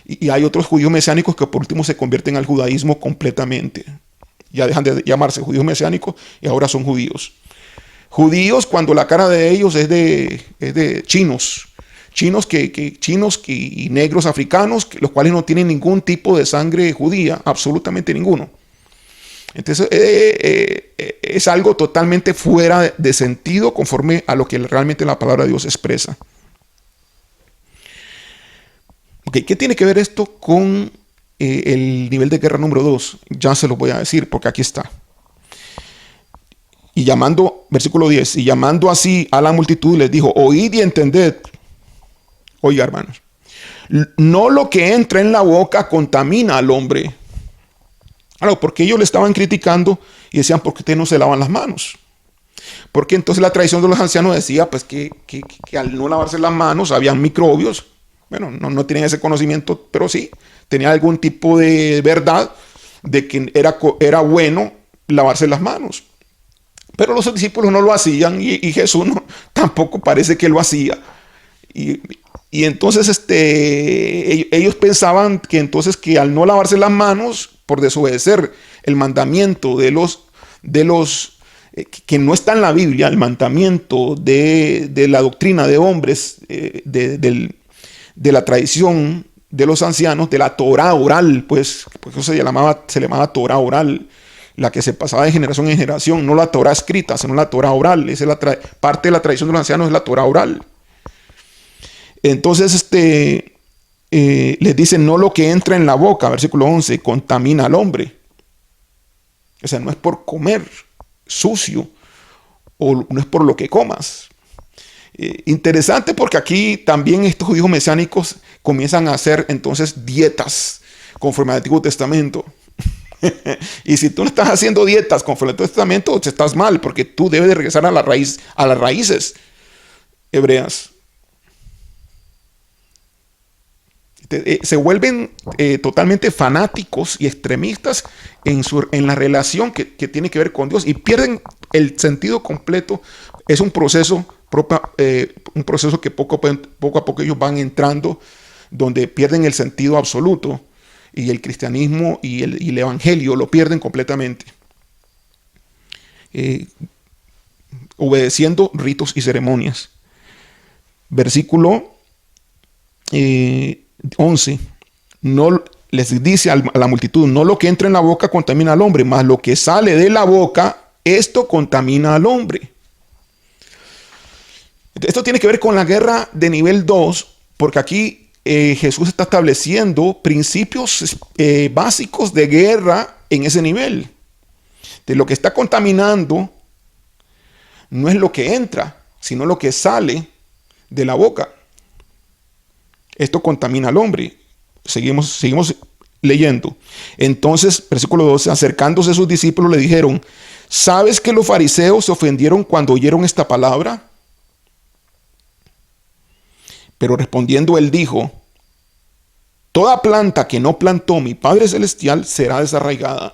Speaker 2: Y hay otros judíos mesiánicos que por último se convierten al judaísmo completamente. Ya dejan de llamarse judíos mesiánicos y ahora son judíos. Judíos cuando la cara de ellos es de chinos. Chinos y negros africanos, los cuales no tienen ningún tipo de sangre judía, absolutamente ninguno. Entonces es algo totalmente fuera de sentido conforme a lo que realmente la palabra de Dios expresa. Okay, ¿qué tiene que ver esto con el nivel de guerra número 2? Ya se lo voy a decir porque aquí está. Versículo 10, y llamando así a la multitud les dijo, oíd y entended. Oiga, hermanos, no lo que entra en la boca contamina al hombre. Claro, porque ellos le estaban criticando y decían, ¿por qué ustedes no se lavan las manos? Porque entonces la tradición de los ancianos decía pues que al no lavarse las manos habían microbios. Bueno, no tienen ese conocimiento, pero sí, tenía algún tipo de verdad de que era bueno lavarse las manos. Pero los discípulos no lo hacían y Jesús tampoco parece que lo hacía. Y entonces ellos pensaban que entonces que al no lavarse las manos, por desobedecer el mandamiento de los que no está en la Biblia, el mandamiento de la doctrina de hombres, de la tradición de los ancianos, de la Torah oral, pues eso se le llamaba Torah oral, la que se pasaba de generación en generación, no la Torah escrita, sino la Torah oral. Esa es parte de la tradición de los ancianos, es la Torah oral. Entonces les dice, no lo que entra en la boca, versículo 11, contamina al hombre. O sea, no es por comer sucio o no es por lo que comas. Interesante porque aquí también estos judíos mesiánicos comienzan a hacer entonces dietas conforme al Antiguo Testamento. Y si tú no estás haciendo dietas conforme al Antiguo Testamento, estás mal, porque tú debes de regresar a las raíces hebreas. Se vuelven totalmente fanáticos y extremistas en la relación que tiene que ver con Dios y pierden el sentido completo. Es un proceso que poco a poco ellos van entrando, donde pierden el sentido absoluto y el cristianismo y el evangelio lo pierden completamente, obedeciendo ritos y ceremonias. Versículo 11, no les dice a la multitud, no lo que entra en la boca contamina al hombre, mas lo que sale de la boca, esto contamina al hombre. Esto tiene que ver con la guerra de nivel 2, porque aquí Jesús está estableciendo principios básicos de guerra en ese nivel. De lo que está contaminando no es lo que entra, sino lo que sale de la boca. Esto contamina al hombre. Seguimos leyendo. Entonces, versículo 12, acercándose a sus discípulos le dijeron, ¿sabes que los fariseos se ofendieron cuando oyeron esta palabra? Pero respondiendo él dijo, toda planta que no plantó mi Padre Celestial será desarraigada.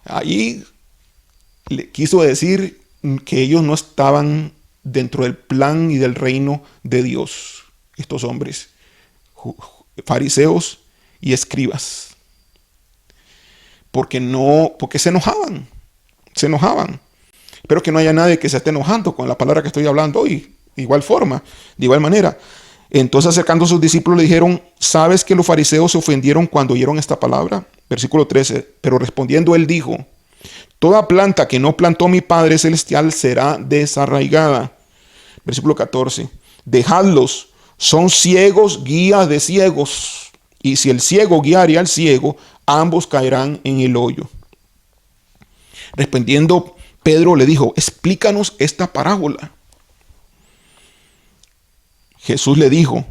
Speaker 2: Ahí le quiso decir que ellos no estaban dentro del plan y del reino de Dios, estos hombres fariseos y escribas, porque se enojaban. Espero que no haya nadie que se esté enojando con la palabra que estoy hablando hoy, de igual manera. Entonces, acercando a sus discípulos, le dijeron, ¿sabes que los fariseos se ofendieron cuando oyeron esta palabra? Versículo 13, pero respondiendo él dijo, toda planta que no plantó mi Padre Celestial será desarraigada. Versículo 14, dejadlos, son ciegos, guías de ciegos, y si el ciego guiare al ciego, ambos caerán en el hoyo. Respondiendo Pedro le dijo, explícanos esta parábola. Jesús le dijo,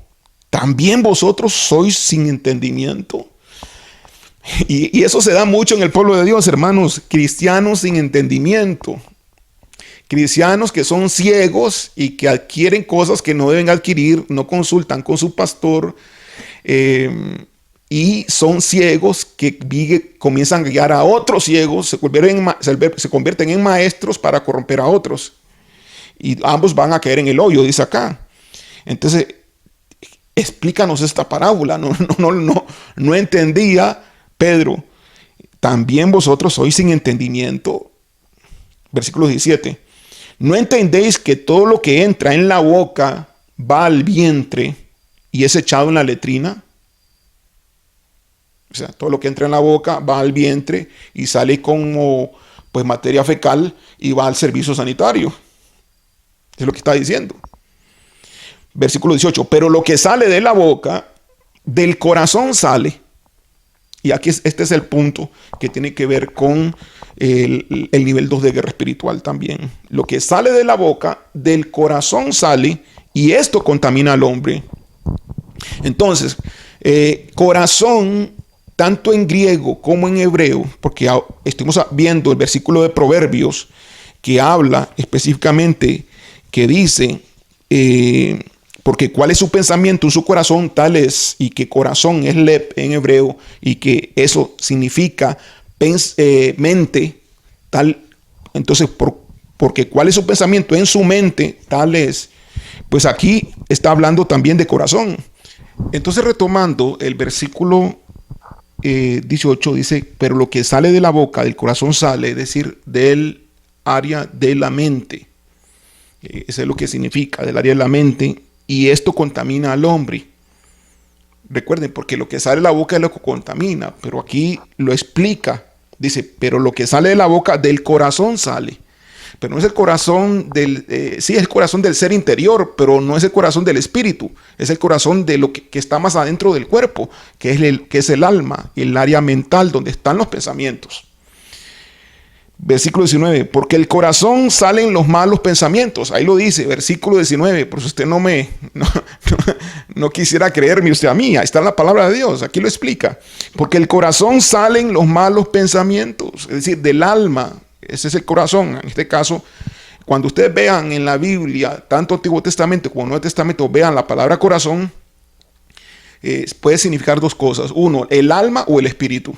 Speaker 2: ¿también vosotros sois sin entendimiento? Y eso se da mucho en el pueblo de Dios, hermanos, cristianos sin entendimiento. Cristianos que son ciegos y que adquieren cosas que no deben adquirir, no consultan con su pastor, y son ciegos que comienzan a guiar a otros ciegos, se convierten en maestros para corromper a otros. Y ambos van a caer en el hoyo, dice acá. Entonces, explícanos esta parábola. No entendía Pedro. ¿También vosotros sois sin entendimiento? Versículo 17. ¿No entendéis que todo lo que entra en la boca va al vientre y es echado en la letrina? O sea, todo lo que entra en la boca va al vientre y sale como pues materia fecal y va al servicio sanitario. Es lo que está diciendo. Versículo 18. Pero lo que sale de la boca, del corazón sale. Y aquí este es el punto que tiene que ver con el nivel 2 de guerra espiritual también. Lo que sale de la boca, del corazón sale, y esto contamina al hombre. Entonces, corazón, tanto en griego como en hebreo, porque estuvimos viendo el versículo de Proverbios que habla específicamente, que dice, porque cuál es su pensamiento en su corazón, tal es, y que corazón es lep en hebreo, y que eso significa mente, tal. Entonces, porque cuál es su pensamiento en su mente, tal es, pues aquí está hablando también de corazón. Entonces, retomando el versículo 18, dice, pero lo que sale de la boca, del corazón sale, es decir, del área de la mente. Eso es lo que significa, del área de la mente, y esto contamina al hombre. Recuerden, porque lo que sale de la boca es lo que contamina, pero aquí lo explica. Dice, pero lo que sale de la boca, del corazón sale. Pero no es el corazón sí es el corazón del ser interior, pero no es el corazón del espíritu. Es el corazón de lo que está más adentro del cuerpo, que es el alma, el área mental donde están los pensamientos. Versículo 19, porque el corazón salen los malos pensamientos. Ahí lo dice, versículo 19. Por si usted no quisiera creerme usted a mí, ahí está la palabra de Dios, aquí lo explica. Porque el corazón salen los malos pensamientos, es decir, del alma. Ese es el corazón. En este caso, cuando ustedes vean en la Biblia, tanto Antiguo Testamento como Nuevo Testamento, vean la palabra corazón, puede significar dos cosas. Uno, el alma o el espíritu.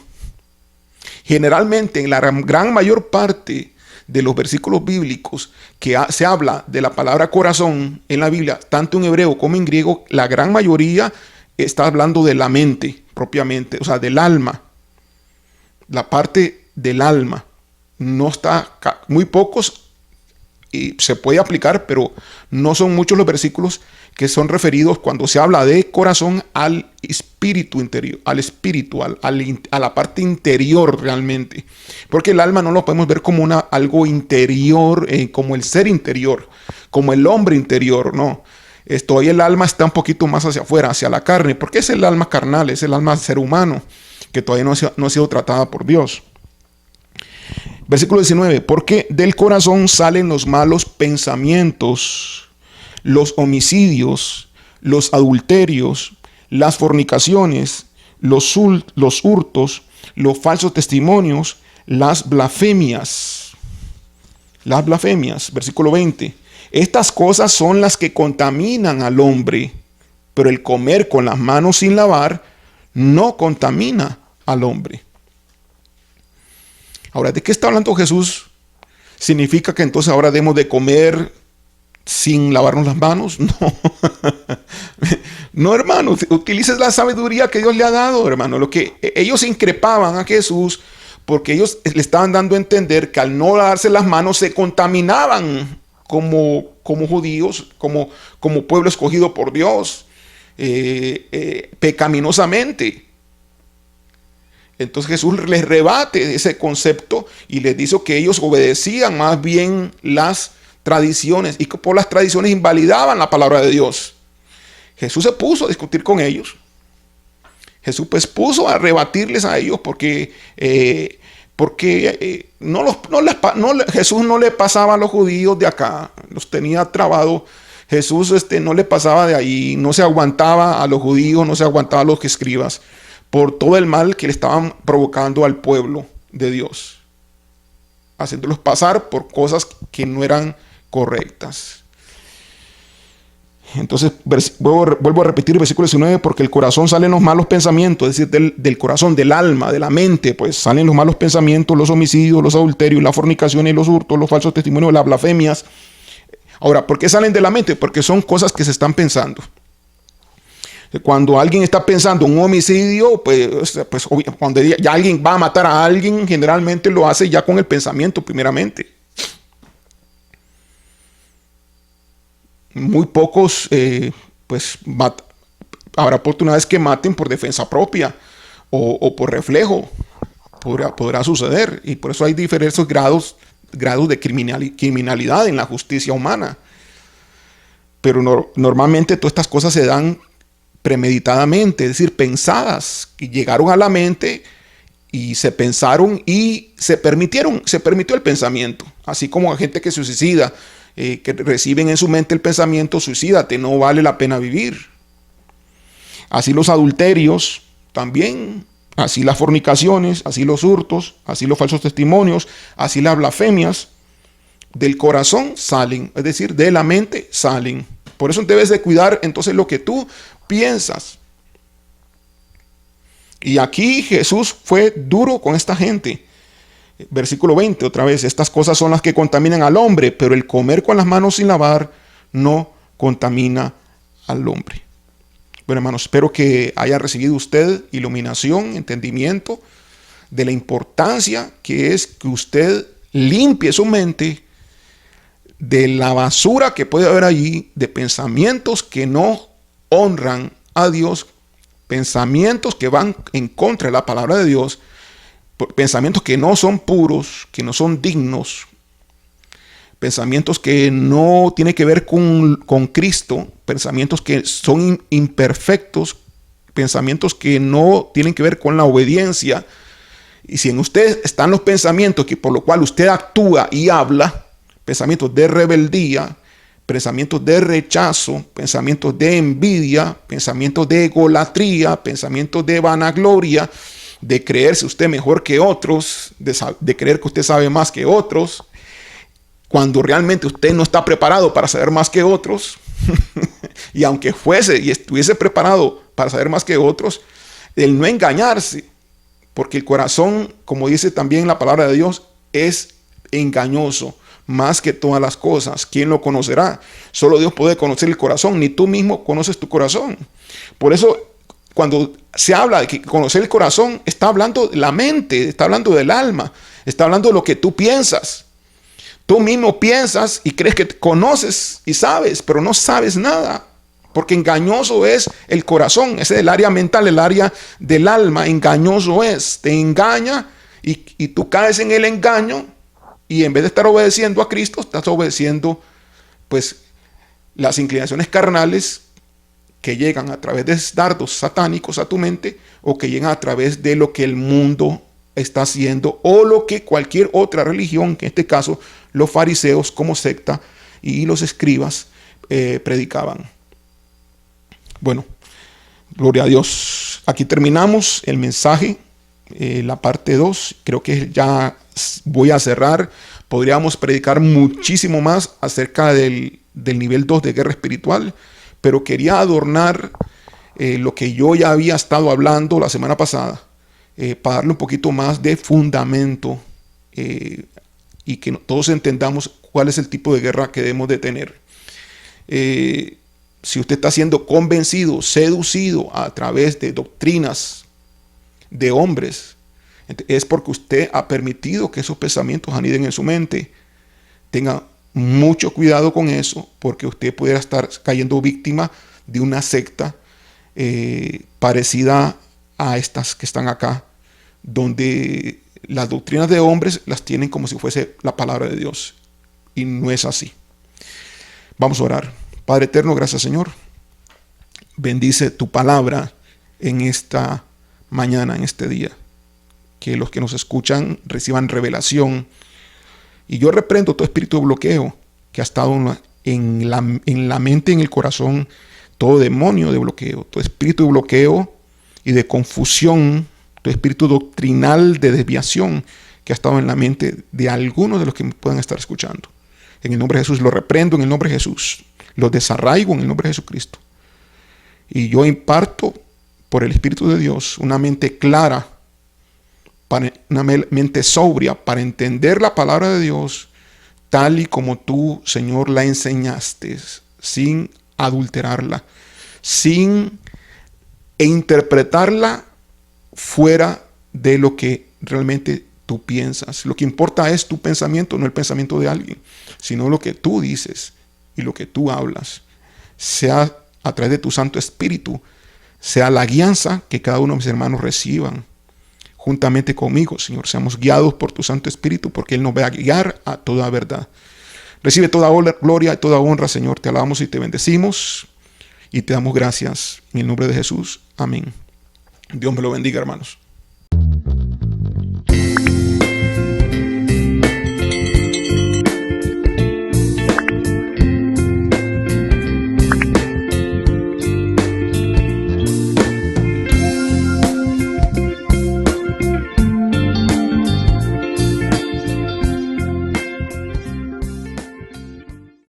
Speaker 2: Generalmente, en la gran mayor parte de los versículos bíblicos que se habla de la palabra corazón en la Biblia, tanto en hebreo como en griego, la gran mayoría está hablando de la mente propiamente, o sea, del alma. La parte del alma. No está, muy pocos, y se puede aplicar, pero no son muchos los versículos que son referidos cuando se habla de corazón al espíritu interior, al espíritu, a la parte interior realmente. Porque el alma no lo podemos ver como algo interior, como el ser interior, como el hombre interior, no. Hoy el alma está un poquito más hacia afuera, hacia la carne, porque es el alma carnal, es el alma del ser humano, que todavía no ha sido tratada por Dios. Versículo 19, porque del corazón salen los malos pensamientos, los homicidios, los adulterios, las fornicaciones, los hurtos, los falsos testimonios, las blasfemias. Las blasfemias, versículo 20. Estas cosas son las que contaminan al hombre, pero el comer con las manos sin lavar no contamina al hombre. Ahora, ¿de qué está hablando Jesús? ¿Significa que entonces ahora debemos de comer sin lavarnos las manos? No. No, hermano, utilices la sabiduría que Dios le ha dado, hermano. Lo que ellos increpaban a Jesús porque ellos le estaban dando a entender que al no lavarse las manos se contaminaban como judíos, como pueblo escogido por Dios, pecaminosamente. Entonces Jesús les rebate ese concepto y les dice que ellos obedecían más bien las tradiciones y que por las tradiciones invalidaban la palabra de Dios. Jesús se puso a discutir con ellos. Jesús pues puso a rebatirles a ellos porque Jesús no le pasaba a los judíos de acá, los tenía trabados. Jesús no le pasaba de ahí, no se aguantaba a los judíos, no se aguantaba a los escribas por todo el mal que le estaban provocando al pueblo de Dios, haciéndolos pasar por cosas que no eran correctas. Entonces vuelvo a repetir el versículo 19, porque el corazón salen los malos pensamientos, es decir, del corazón, del alma, de la mente, pues salen los malos pensamientos, los homicidios, los adulterios, las fornicaciones, los hurtos, los falsos testimonios, las blasfemias. Ahora, ¿por qué salen de la mente? Porque son cosas que se están pensando. Cuando alguien está pensando un homicidio, pues cuando ya alguien va a matar a alguien, generalmente lo hace ya con el pensamiento primeramente. Muy pocos, habrá oportunidades que maten por defensa propia o por reflejo. Podrá suceder. Y por eso hay diferentes grados de criminalidad en la justicia humana. Pero normalmente todas estas cosas se dan premeditadamente, es decir, pensadas, que llegaron a la mente y se pensaron y se permitió el pensamiento. Así como a gente que se suicida, que reciben en su mente el pensamiento, suicídate, no vale la pena vivir. Así los adulterios también, así las fornicaciones, así los hurtos, así los falsos testimonios, así las blasfemias. Del corazón salen, es decir, de la mente salen. Por eso debes de cuidar entonces lo que tú piensas. Y aquí Jesús fue duro con esta gente. Versículo 20, otra vez, estas cosas son las que contaminan al hombre, pero el comer con las manos sin lavar no contamina al hombre. Bueno, hermanos, espero que haya recibido usted iluminación, entendimiento de la importancia que es que usted limpie su mente de la basura que puede haber allí, de pensamientos que no honran a Dios, pensamientos que van en contra de la palabra de Dios, pensamientos que no son puros, que no son dignos, pensamientos que no tienen que ver con Cristo, pensamientos que son imperfectos, pensamientos que no tienen que ver con la obediencia. Y si en usted están los pensamientos que por lo cual usted actúa y habla, pensamientos de rebeldía, pensamientos de rechazo, pensamientos de envidia, pensamientos de egolatría, pensamientos de vanagloria, de creerse usted mejor que otros, de creer que usted sabe más que otros, cuando realmente usted no está preparado para saber más que otros. Y aunque fuese y estuviese preparado para saber más que otros, el no engañarse, porque el corazón, como dice también la palabra de Dios, es engañoso más que todas las cosas. ¿Quién lo conocerá? Solo Dios puede conocer el corazón, ni tú mismo conoces tu corazón. Por eso, cuando se habla de que conocer el corazón, está hablando de la mente, está hablando del alma, está hablando de lo que tú piensas. Tú mismo piensas y crees que conoces y sabes, pero no sabes nada. Porque engañoso es el corazón, ese es el área mental, el área del alma, engañoso es. Te engaña y tú caes en el engaño y en vez de estar obedeciendo a Cristo, estás obedeciendo pues las inclinaciones carnales que llegan a través de dardos satánicos a tu mente o que llegan a través de lo que el mundo está haciendo o lo que cualquier otra religión, que en este caso los fariseos como secta y los escribas predicaban. Bueno, gloria a Dios. Aquí terminamos el mensaje, la parte 2. Creo que ya voy a cerrar. Podríamos predicar muchísimo más acerca del nivel 2 de guerra espiritual, pero quería adornar lo que yo ya había estado hablando la semana pasada, para darle un poquito más de fundamento y que todos entendamos cuál es el tipo de guerra que debemos de tener. Si usted está siendo convencido, seducido a través de doctrinas de hombres, es porque usted ha permitido que esos pensamientos aniden en su mente. Tenga mucho cuidado con eso, porque usted pudiera estar cayendo víctima de una secta parecida a estas que están acá, donde las doctrinas de hombres las tienen como si fuese la palabra de Dios, y no es así. Vamos a orar. Padre eterno, gracias Señor. Bendice tu palabra en esta mañana, en este día. Que los que nos escuchan reciban revelación. Y yo reprendo todo espíritu de bloqueo que ha estado en la mente, en el corazón, todo demonio de bloqueo, todo espíritu de bloqueo y de confusión, todo espíritu doctrinal de desviación que ha estado en la mente de algunos de los que me puedan estar escuchando. En el nombre de Jesús lo reprendo, en el nombre de Jesús. Los desarraigo en el nombre de Jesucristo. Y yo imparto por el Espíritu de Dios una mente clara, una mente sobria para entender la palabra de Dios tal y como tú, Señor, la enseñaste, sin adulterarla, sin interpretarla fuera de lo que realmente tú piensas. Lo que importa es tu pensamiento, no el pensamiento de alguien, sino lo que tú dices y lo que tú hablas, sea a través de tu Santo Espíritu, sea la guianza que cada uno de mis hermanos reciban juntamente conmigo, Señor. Seamos guiados por tu Santo Espíritu, porque Él nos va a guiar a toda verdad. Recibe toda gloria y toda honra, Señor. Te alabamos y te bendecimos y te damos gracias en el nombre de Jesús. Amén. Dios me lo bendiga, hermanos.